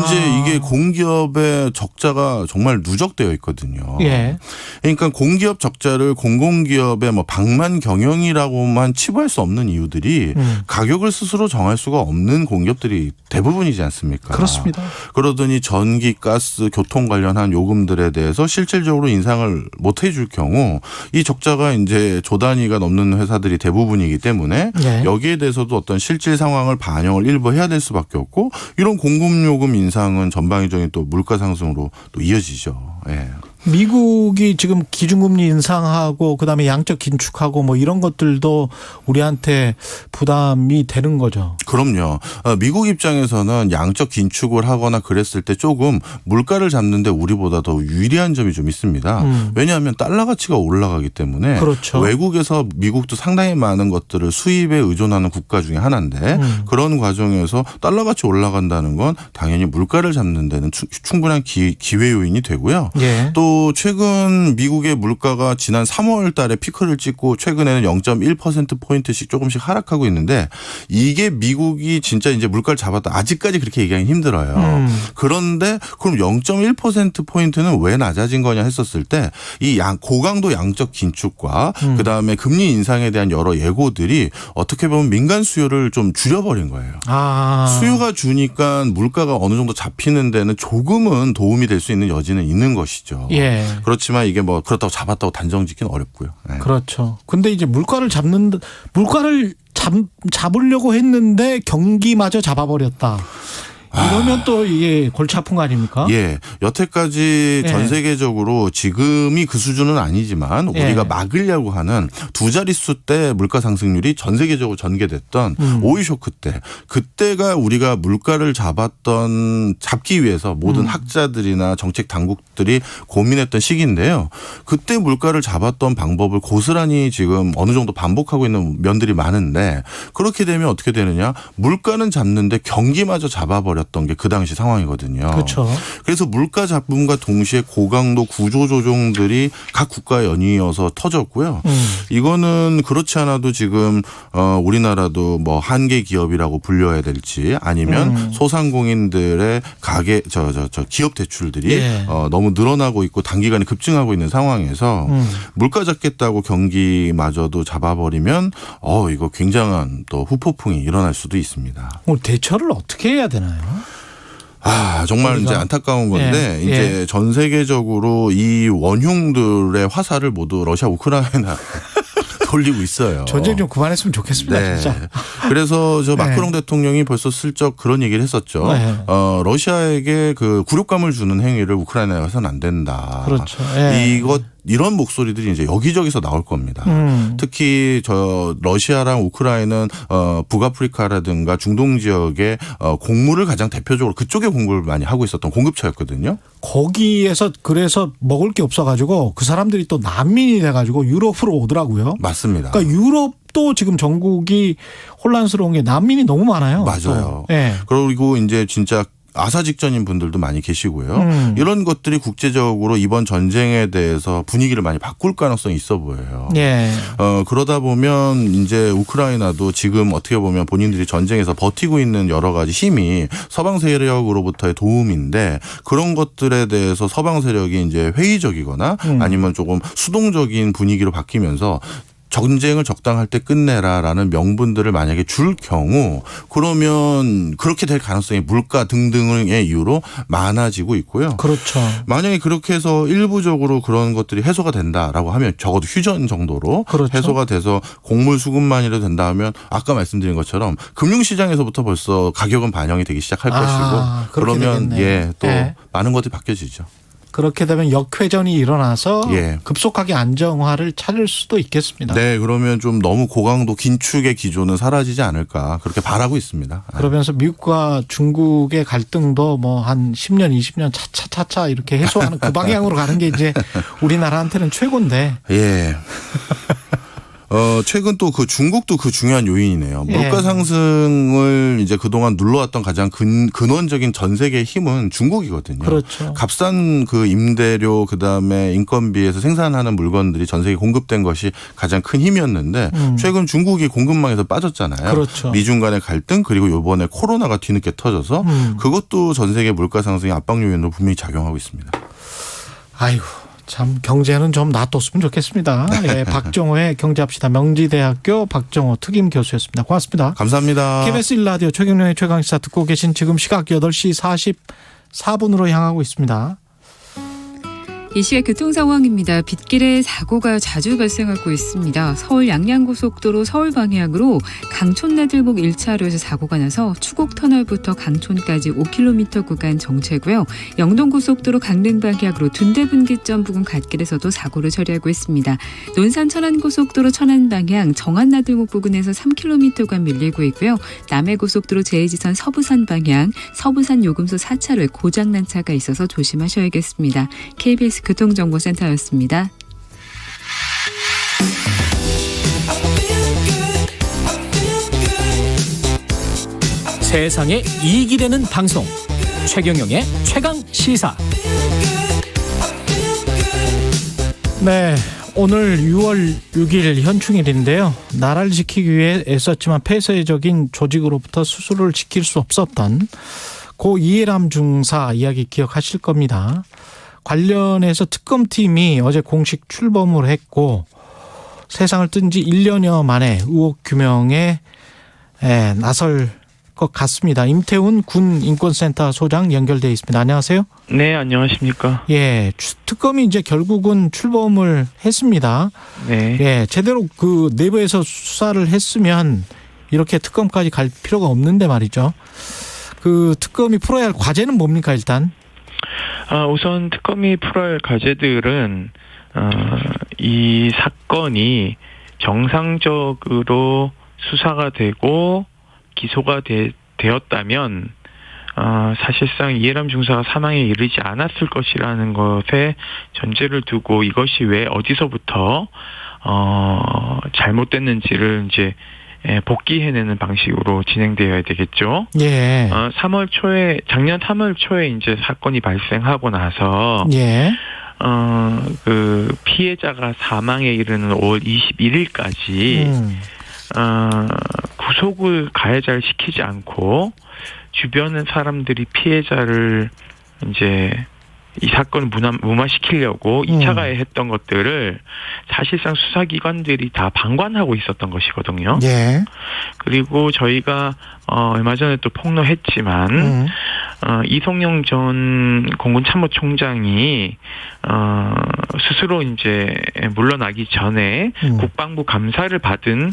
이제 이게 공기업의 적자가 정말 누적되어 있거든요. 예. 그러니까 공기업 적자를 공공기업의 뭐 방만 경영이라고만 치부할 수 없는 이유들이 가격을 스스로 정할 수가 없는 공기업들이 대부분이지 않습니까? 그렇습니다. 그러더니 전기, 가스, 교통 관련한 요금들에 대해서 실질적으로 인상을 못 해줄 경우 이 적자가 이제 조 단위가 넘는 회사들이 대부분이기 때문에 네. 여기에 대해서도 어떤 실질 상황을 반영을 일부 해야 될 수밖에 없고 이런 공급요금 인상은 전방위적인 또 물가 상승으로 또 이어지죠. 예. 미국이 지금 기준금리 인상하고 그다음에 양적 긴축하고 뭐 이런 것들도 우리한테 부담이 되는 거죠. 그럼요. 미국 입장에서는 양적 긴축을 하거나 그랬을 때 조금 물가를 잡는데 우리보다 더 유리한 점이 좀 있습니다. 왜냐하면 달러 가치가 올라가기 때문에 그렇죠. 외국에서 미국도 상당히 많은 것들을 수입에 의존하는 국가 중에 하나인데 그런 과정에서 달러 가치 올라간다는 건 당연히 물가를 잡는 데는 충분한 기회 요인이 되고요. 예. 또 최근 미국의 물가가 지난 3월 달에 피크를 찍고 최근에는 0.1%포인트씩 조금씩 하락하고 있는데 이게 미국이 진짜 이제 물가를 잡았다. 아직까지 그렇게 얘기하기 힘들어요. 그런데 그럼 0.1%포인트는 왜 낮아진 거냐 했었을 때 이 고강도 양적 긴축과 그다음에 금리 인상에 대한 여러 예고들이 어떻게 보면 민간 수요를 좀 줄여버린 거예요. 수요가 주니까 물가가 어느 정도 잡히는 데는 조금은 도움이 될 수 있는 여지는 있는 것이죠. 예. 그렇지만 이게 뭐 그렇다고 잡았다고 단정 짓기는 어렵고요. 네. 그렇죠. 근데 이제 물가를 잡으려고 했는데 경기마저 잡아버렸다. 이러면 또 이게 골치 아픈 거 아닙니까? 예. 여태까지 전 세계적으로 지금이 그 수준은 아니지만 우리가 막으려고 하는 두 자릿수 때 물가 상승률이 전 세계적으로 전개됐던 오일 쇼크 때 그때가 우리가 물가를 잡기 위해서 모든 학자들이나 정책 당국들이 고민했던 시기인데요. 그때 물가를 잡았던 방법을 고스란히 지금 어느 정도 반복하고 있는 면들이 많은데 그렇게 되면 어떻게 되느냐? 물가는 잡는데 경기마저 잡아버렸던 게 그 당시 상황이거든요. 그렇죠. 그래서 물가 잡음과 동시에 고강도 구조 조정들이 각 국가에 연이어서 터졌고요. 이거는 그렇지 않아도 지금 우리나라도 뭐 한계 기업이라고 불려야 될지 아니면 소상공인들의 기업 대출들이 너무 늘어나고 있고 단기간에 급증하고 있는 상황에서 물가 잡겠다고 경기마저도 잡아버리면 이거 굉장한 또 후폭풍이 일어날 수도 있습니다. 대처를 어떻게 해야 되나요? 정말 이제 안타까운 건데 이제 전 세계적으로 이 원흉들의 화살을 모두 러시아 우크라이나 돌리고 있어요. 전쟁 좀 그만했으면 좋겠습니다. 진짜. 그래서 마크롱 대통령이 벌써 슬쩍 그런 얘기를 했었죠. 러시아에게 그 굴욕감을 주는 행위를 우크라이나가 해서는 안 된다. 그렇죠. 이런 목소리들이 이제 여기저기서 나올 겁니다. 특히 러시아랑 우크라이나는 북아프리카라든가 중동 지역의 곡물을 가장 대표적으로 그쪽에 공급을 많이 하고 있었던 공급처였거든요. 거기에서 그래서 먹을 게 없어가지고 그 사람들이 또 난민이 돼가지고 유럽으로 오더라고요. 맞습니다. 그러니까 유럽도 지금 전국이 혼란스러운 게 난민이 너무 많아요. 맞아요. 그리고 이제 진짜 아사 직전인 분들도 많이 계시고요. 이런 것들이 국제적으로 이번 전쟁에 대해서 분위기를 많이 바꿀 가능성이 있어 보여요. 그러다 보면 이제 우크라이나도 지금 어떻게 보면 본인들이 전쟁에서 버티고 있는 여러 가지 힘이 서방 세력으로부터의 도움인데 그런 것들에 대해서 서방 세력이 이제 회의적이거나 아니면 조금 수동적인 분위기로 바뀌면서 전쟁을 적당할 때 끝내라라는 명분들을 만약에 줄 경우 그러면 그렇게 될 가능성이 물가 등등의 이유로 많아지고 있고요. 그렇죠. 만약에 그렇게 해서 일부적으로 그런 것들이 해소가 된다라고 하면 적어도 휴전 정도로 해소가 돼서 곡물 수급만이라도 된다 하면 아까 말씀드린 것처럼 금융시장에서부터 벌써 가격은 반영이 되기 시작할 것이고 그러면 또 많은 것들이 바뀌어지죠. 그렇게 되면 역회전이 일어나서 급속하게 안정화를 찾을 수도 있겠습니다. 네. 그러면 좀 너무 고강도 긴축의 기조는 사라지지 않을까 그렇게 바라고 있습니다. 그러면서 미국과 중국의 갈등도 뭐 한 10년 20년 차차차차 이렇게 해소하는 그 방향으로 가는 게 이제 우리나라한테는 최고인데. 최근 또 그 중국도 그 중요한 요인이네요. 물가 상승을 이제 그동안 눌러왔던 가장 근원적인 전 세계의 힘은 중국이거든요. 그렇죠. 값싼 그 임대료 그다음에 인건비에서 생산하는 물건들이 전 세계에 공급된 것이 가장 큰 힘이었는데 최근 중국이 공급망에서 빠졌잖아요. 그렇죠. 미중 간의 갈등 그리고 이번에 코로나가 뒤늦게 터져서 그것도 전 세계 물가 상승의 압박 요인으로 분명히 작용하고 있습니다. 아이고. 참 경제는 좀 놔뒀으면 좋겠습니다. 예, 박정호의 경제합시다. 명지대학교 박정호 특임 교수였습니다. 고맙습니다. 감사합니다. KBS 1라디오 최경영의 최강시사 듣고 계신 지금 시각 8시 44분으로 향하고 있습니다. 이 시각 교통 상황입니다. 빗길에 사고가 자주 발생하고 있습니다. 서울 양양고속도로 서울 방향으로 강촌나들목 1차로에서 사고가 나서 추곡터널부터 강촌까지 5km 구간 정체고요. 영동고속도로 강릉 방향으로 둔대분기점 부근 갓길에서도 사고를 처리하고 있습니다. 논산 천안고속도로 천안 방향 정안나들목 부근에서 3km 구간 밀리고 있고요. 남해고속도로 제2지선 서부산 방향 서부산 요금소 4차로에 고장난 차가 있어서 조심하셔야겠습니다. KBS 교통정보센터였습니다. 세상에 이익이 되는 방송 최경영의 최강시사. 네, 오늘 6월 6일 현충일인데요. 나라를 지키기 위해 애썼지만 폐쇄적인 조직으로부터 스스로를 지킬 수 없었던 고 이해람 중사 이야기 기억하실 겁니다. 관련해서 특검팀이 어제 공식 출범을 했고 세상을 뜬 지 1년여 만에 의혹 규명에 나설 것 같습니다. 임태훈 군 인권센터 소장 연결돼 있습니다. 안녕하세요. 네, 안녕하십니까. 예, 특검이 이제 결국은 출범을 했습니다. 네. 예, 제대로 그 내부에서 수사를 했으면 이렇게 특검까지 갈 필요가 없는데 말이죠. 그 특검이 풀어야 할 과제는 뭡니까 일단? 우선 특검이 풀어야 할 과제들은 이 사건이 정상적으로 수사가 되고 기소가 되었다면 사실상 이해람 중사가 사망에 이르지 않았을 것이라는 것에 전제를 두고 이것이 왜 어디서부터 잘못됐는지를 이제 복귀해내는 방식으로 진행되어야 되겠죠. 예. 작년 3월 초에 이제 사건이 발생하고 나서 예. 그 피해자가 사망에 이르는 5월 21일까지 구속을 가해자를 시키지 않고 주변의 사람들이 피해자를 이제 이 사건을 무마시키려고 2차 가해했던 것들을 사실상 수사기관들이 다 방관하고 있었던 것이거든요. 예. 그리고 저희가 얼마 전에 또 폭로했지만 이성영 전 공군 참모총장이 스스로 이제 물러나기 전에 국방부 감사를 받은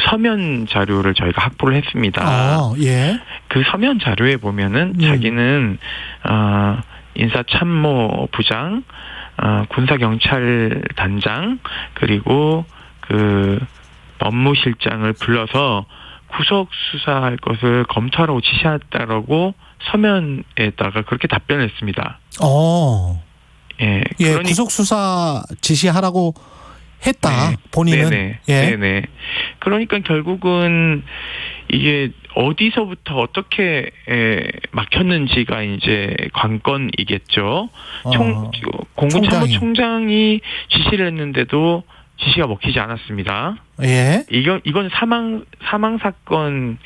서면 자료를 저희가 확보를 했습니다. 예. 그 서면 자료에 보면은 자기는 인사참모부장, 군사경찰단장, 그리고 그 법무실장을 불러서 구속 수사할 것을 검토하라고 지시했다라고 서면에다가 그렇게 답변했습니다. 예, 예, 구속 수사 지시하라고 했다. 네, 본인은. 네네. 예. 네네. 그러니까 결국은 이게 어디서부터 어떻게 막혔는지가 이제 관건이겠죠. 공군 참모총장이 지시를 했는데도 지시가 먹히지 않았습니다. 예. 이건 사망 사건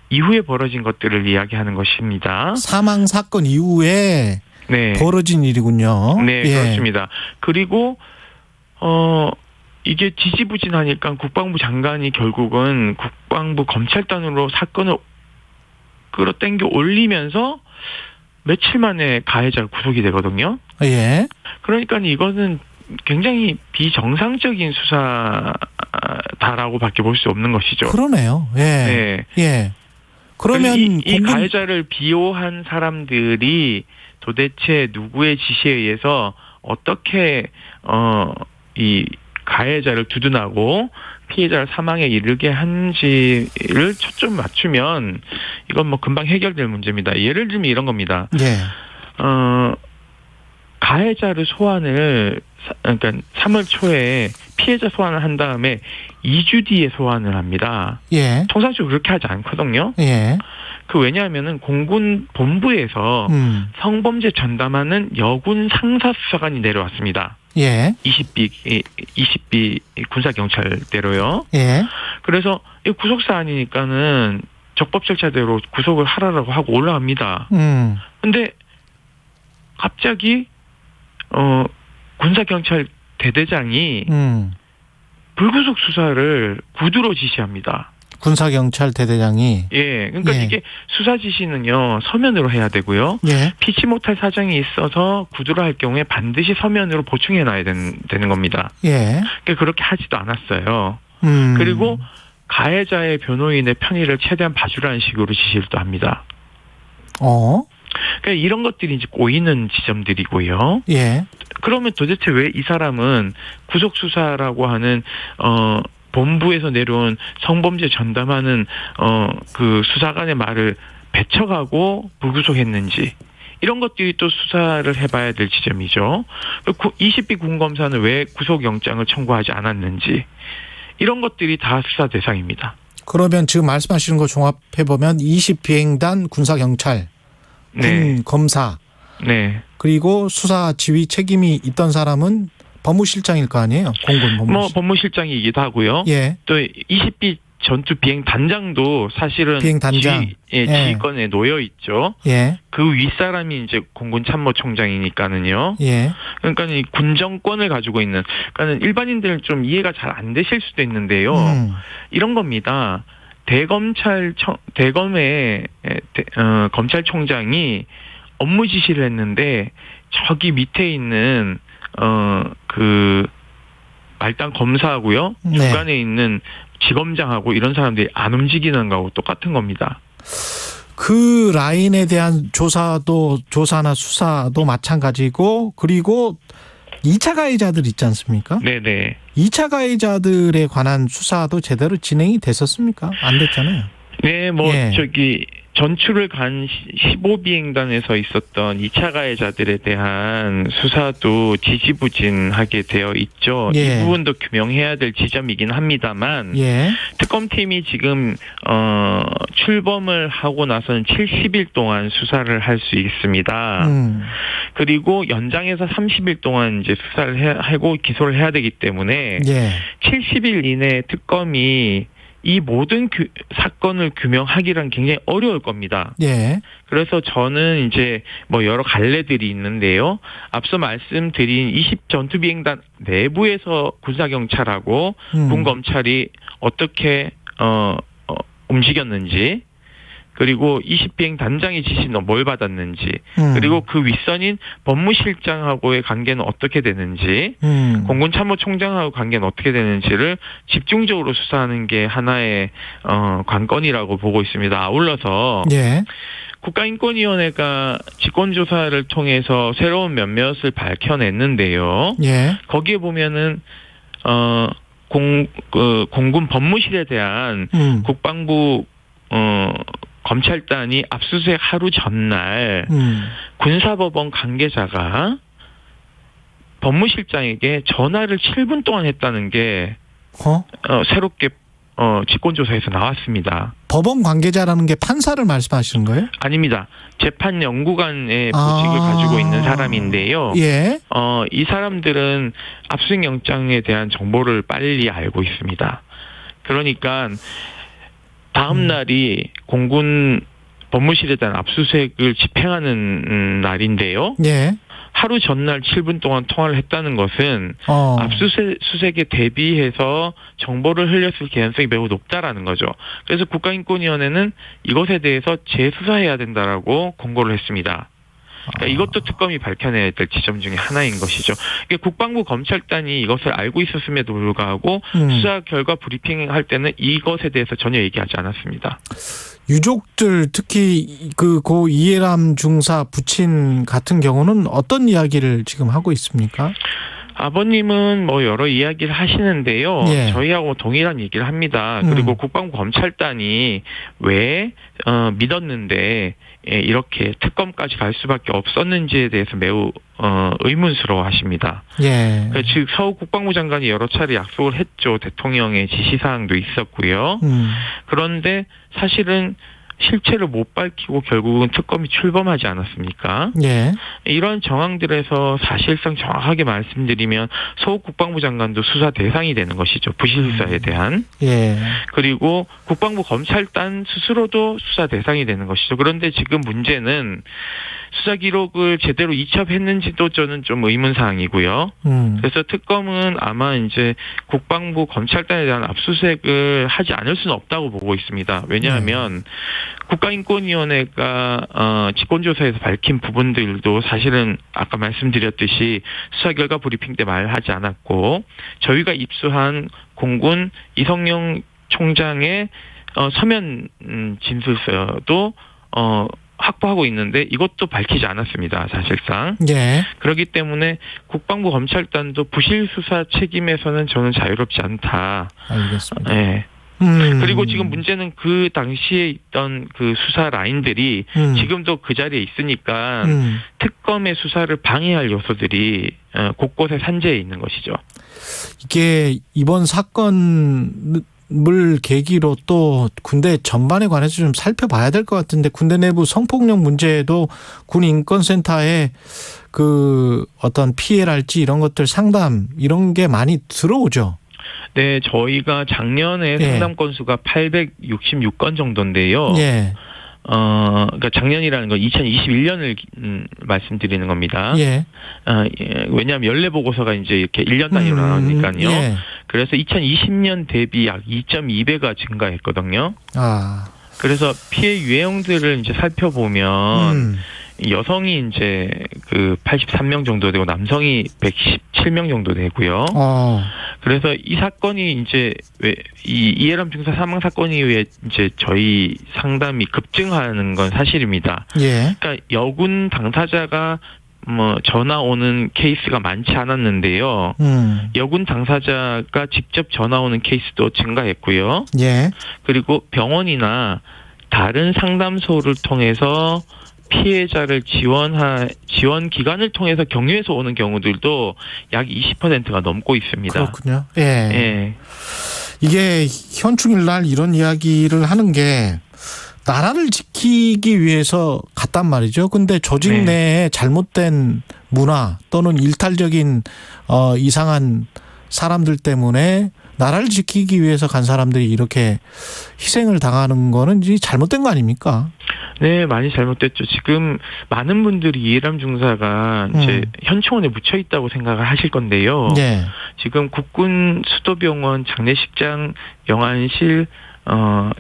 이후에 벌어진 것들을 이야기하는 것입니다. 사망 사건 이후에 네. 벌어진 일이군요. 네, 예. 그렇습니다. 그리고 이게 지지부진하니까 국방부 장관이 결국은 국방부 검찰단으로 사건을 끌어당겨 올리면서 며칠 만에 가해자가 구속이 되거든요. 예. 그러니까 이거는 굉장히 비정상적인 수사다라고 밖에 볼 수 없는 것이죠. 그러네요. 예. 네. 예. 그러면 이 가해자를 비호한 사람들이 도대체 누구의 지시에 의해서 어떻게 이 가해자를 두둔하고 피해자를 사망에 이르게 한지를 초점 맞추면 이건 뭐 금방 해결될 문제입니다. 예를 들면 이런 겁니다. 예. 가해자를 소환을 그러니까 3월 초에 피해자 소환을 한 다음에 2주 뒤에 소환을 합니다. 예. 통상적으로 그렇게 하지 않거든요. 예. 왜냐하면은 공군 본부에서 성범죄 전담하는 여군 상사 수사관이 내려왔습니다. 예. 20비 군사경찰대로요. 예. 그래서 이 구속 사안이니까는 적법 절차대로 구속을 하라고 하고 올라갑니다. 근데 갑자기 군사경찰 대대장이 불구속 수사를 구두로 지시합니다. 군사경찰 대대장이. 예, 그러니까 이게 수사 지시는요 서면으로 해야 되고요. 예. 피치 못할 사정이 있어서 구두로 할 경우에 반드시 서면으로 보충해놔야 되는 겁니다. 예. 그러니까 그렇게 하지도 않았어요. 그리고 가해자의 변호인의 편의를 최대한 봐주라는 식으로 지시를 또 합니다. 그러니까 이런 것들이 이제 꼬이는 지점들이고요. 예. 그러면 도대체 왜 이 사람은 구속 수사라고 하는 본부에서 내려온 성범죄 전담하는 그 수사관의 말을 배척하고 불구속했는지 이런 것들이 또 수사를 해봐야 될 지점이죠. 20비 군검사는 왜 구속영장을 청구하지 않았는지 이런 것들이 다 수사 대상입니다. 그러면 지금 말씀하시는 거 종합해보면 20비행단 군사경찰 군검사 그리고 수사 지휘 책임이 있던 사람은 법무실장일 거 아니에요? 공군 법무실장. 법무실장이기도 하고요. 예. 또 20비 전투 비행 단장도 사실은 비행단장. 지휘권에 놓여 있죠. 예. 그 윗사람이 이제 공군 참모총장이니까는요. 예. 그러니까 이 군정권을 가지고 있는, 그러니까는 일반인들은 좀 이해가 잘 안 되실 수도 있는데요. 이런 겁니다. 대검의 검찰총장이 업무 지시를 했는데 저기 밑에 있는 그 말단 검사하고요. 중간에 있는 지검장하고 이런 사람들이 안 움직이는 거하고 똑같은 겁니다. 그 라인에 대한 조사나 수사도 마찬가지고 그리고 2차 가해자들 있지 않습니까? 네네. 2차 가해자들에 관한 수사도 제대로 진행이 됐었습니까? 안 됐잖아요. 네, 저기 전출을 간 15비행단에서 있었던 2차 가해자들에 대한 수사도 지지부진하게 되어 있죠. 예. 이 부분도 규명해야 될 지점이긴 합니다만 특검팀이 지금 출범을 하고 나서는 70일 동안 수사를 할 수 있습니다. 그리고 연장해서 30일 동안 이제 수사를 하고 기소를 해야 되기 때문에 70일 이내 특검이 이 모든 사건을 규명하기란 굉장히 어려울 겁니다. 예. 그래서 저는 이제 여러 갈래들이 있는데요. 앞서 말씀드린 20 전투비행단 내부에서 군사경찰하고 군검찰이 어떻게 움직였는지, 그리고 20비행 단장의 지시는 뭘 받았는지, 그리고 그 윗선인 법무실장하고의 관계는 어떻게 되는지, 공군 참모총장하고 관계는 어떻게 되는지를 집중적으로 수사하는 게 하나의 관건이라고 보고 있습니다. 아울러서 국가인권위원회가 직권조사를 통해서 새로운 몇몇을 밝혀냈는데요. 거기에 보면은 공군 법무실에 대한 국방부 검찰단이 압수수색 하루 전날 군사법원 관계자가 법무실장에게 전화를 7분 동안 했다는 게 새롭게 직권조사에서 나왔습니다. 법원 관계자라는 게 판사를 말씀하시는 거예요? 아닙니다. 재판연구관의 보직을 가지고 있는 사람인데요. 이 사람들은 압수수색 영장에 대한 정보를 빨리 알고 있습니다. 그러니까 다음 날이 공군 법무실에 대한 압수수색을 집행하는 날인데요. 하루 전날 7분 동안 통화를 했다는 것은 압수수색에 대비해서 정보를 흘렸을 개연성이 매우 높다라는 거죠. 그래서 국가인권위원회는 이것에 대해서 재수사해야 된다라고 공고를 했습니다. 그러니까 이것도 특검이 밝혀내야 될 지점 중에 하나인 것이죠. 국방부 검찰단이 이것을 알고 있었음에도 불구하고 수사 결과 브리핑할 때는 이것에 대해서 전혀 얘기하지 않았습니다. 유족들 특히 고 이해람 중사 부친 같은 경우는 어떤 이야기를 지금 하고 있습니까? 아버님은 뭐 여러 이야기를 하시는데요. 예. 저희하고 동일한 얘기를 합니다. 그리고 국방부 검찰단이 왜 믿었는데 이렇게 특검까지 갈 수밖에 없었는지에 대해서 매우 의문스러워하십니다. 예. 즉 서욱 국방부 장관이 여러 차례 약속을 했죠. 대통령의 지시사항도 있었고요. 그런데 사실은 실체를 못 밝히고 결국은 특검이 출범하지 않았습니까? 예. 이런 정황들에서 사실상 정확하게 말씀드리면 서욱 국방부 장관도 수사 대상이 되는 것이죠. 부실수사에 대한. 예. 그리고 국방부 검찰단 스스로도 수사 대상이 되는 것이죠. 그런데 지금 문제는 수사 기록을 제대로 이첩했는지도 저는 좀 의문사항이고요. 그래서 특검은 아마 이제 국방부 검찰단에 대한 압수수색을 하지 않을 수는 없다고 보고 있습니다. 왜냐하면 국가인권위원회가 직권조사에서 밝힌 부분들도 사실은 아까 말씀드렸듯이 수사 결과 브리핑 때 말하지 않았고 저희가 입수한 공군 이성용 총장의 서면 진술서도 확보하고 있는데 이것도 밝히지 않았습니다. 사실상. 예. 그렇기 때문에 국방부 검찰단도 부실 수사 책임에서는 저는 자유롭지 않다. 알겠습니다. 예. 그리고 지금 문제는 그 당시에 있던 그 수사 라인들이 지금도 그 자리에 있으니까 특검의 수사를 방해할 요소들이 곳곳에 산재해 있는 것이죠. 이게 이번 사건을 계기로 또 군대 전반에 관해서 좀 살펴봐야 될 것 같은데 군대 내부 성폭력 문제도 군 인권센터에 그 어떤 피해랄지 이런 것들 상담 이런 게 많이 들어오죠. 네, 저희가 작년에 상담 건수가 866건 정도인데요. 예. 그러니까 작년이라는 건 2021년을 말씀드리는 겁니다. 예. 왜냐하면 연례 보고서가 이제 이렇게 1년 단위로 나오니까요. 예. 그래서 2020년 대비 약 2.2배가 증가했거든요. 아. 그래서 피해 유형들을 이제 살펴보면 여성이 이제 그 83명 정도 되고 남성이 117명 정도 되고요. 그래서 이 사건이 이제 왜 이 이해람 중사 사망 사건 이후에 이제 저희 상담이 급증하는 건 사실입니다. 예. 그러니까 여군 당사자가 뭐 전화 오는 케이스가 많지 않았는데요. 여군 당사자가 직접 전화 오는 케이스도 증가했고요. 예. 그리고 병원이나 다른 상담소를 통해서 피해자를 지원 기관을 통해서 격려해서 오는 경우들도 약 20%가 넘고 있습니다. 그렇군요. 예. 예. 이게 현충일 날 이런 이야기를 하는 게 나라를 지키기 위해서 갔단 말이죠. 근데 조직 내에 잘못된 문화 또는 일탈적인 이상한 사람들 때문에 나라를 지키기 위해서 간 사람들이 이렇게 희생을 당하는 거는 이제 잘못된 거 아닙니까? 네, 많이 잘못됐죠. 지금 많은 분들이 이해람 중사가 이제 현충원에 묻혀 있다고 생각을 하실 건데요. 네. 지금 국군 수도병원 장례식장 영안실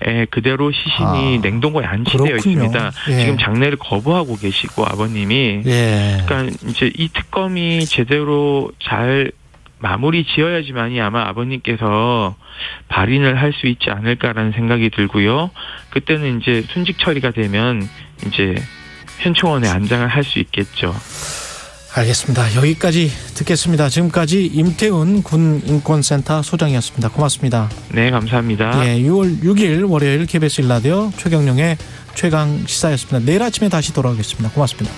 에 그대로 시신이 냉동고에 안치되어 그렇군요. 있습니다. 예. 지금 장례를 거부하고 계시고 아버님이. 예. 그러니까 이제 이 특검이 제대로 잘 마무리 지어야지만이 아마 아버님께서 발인을 할 수 있지 않을까라는 생각이 들고요. 그때는 이제 순직 처리가 되면 이제 현충원에 안장을 할 수 있겠죠. 알겠습니다. 여기까지 듣겠습니다. 지금까지 임태훈 군인권센터 소장이었습니다. 고맙습니다. 네, 감사합니다. 예, 6월 6일 월요일 KBS 1라디오 최경영의 최강 시사였습니다. 내일 아침에 다시 돌아오겠습니다. 고맙습니다.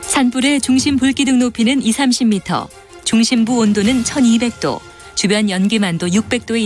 산불의 중심 불기둥 높이는 20-30m, 중심부 온도는 1200도, 주변 연기만도 600도에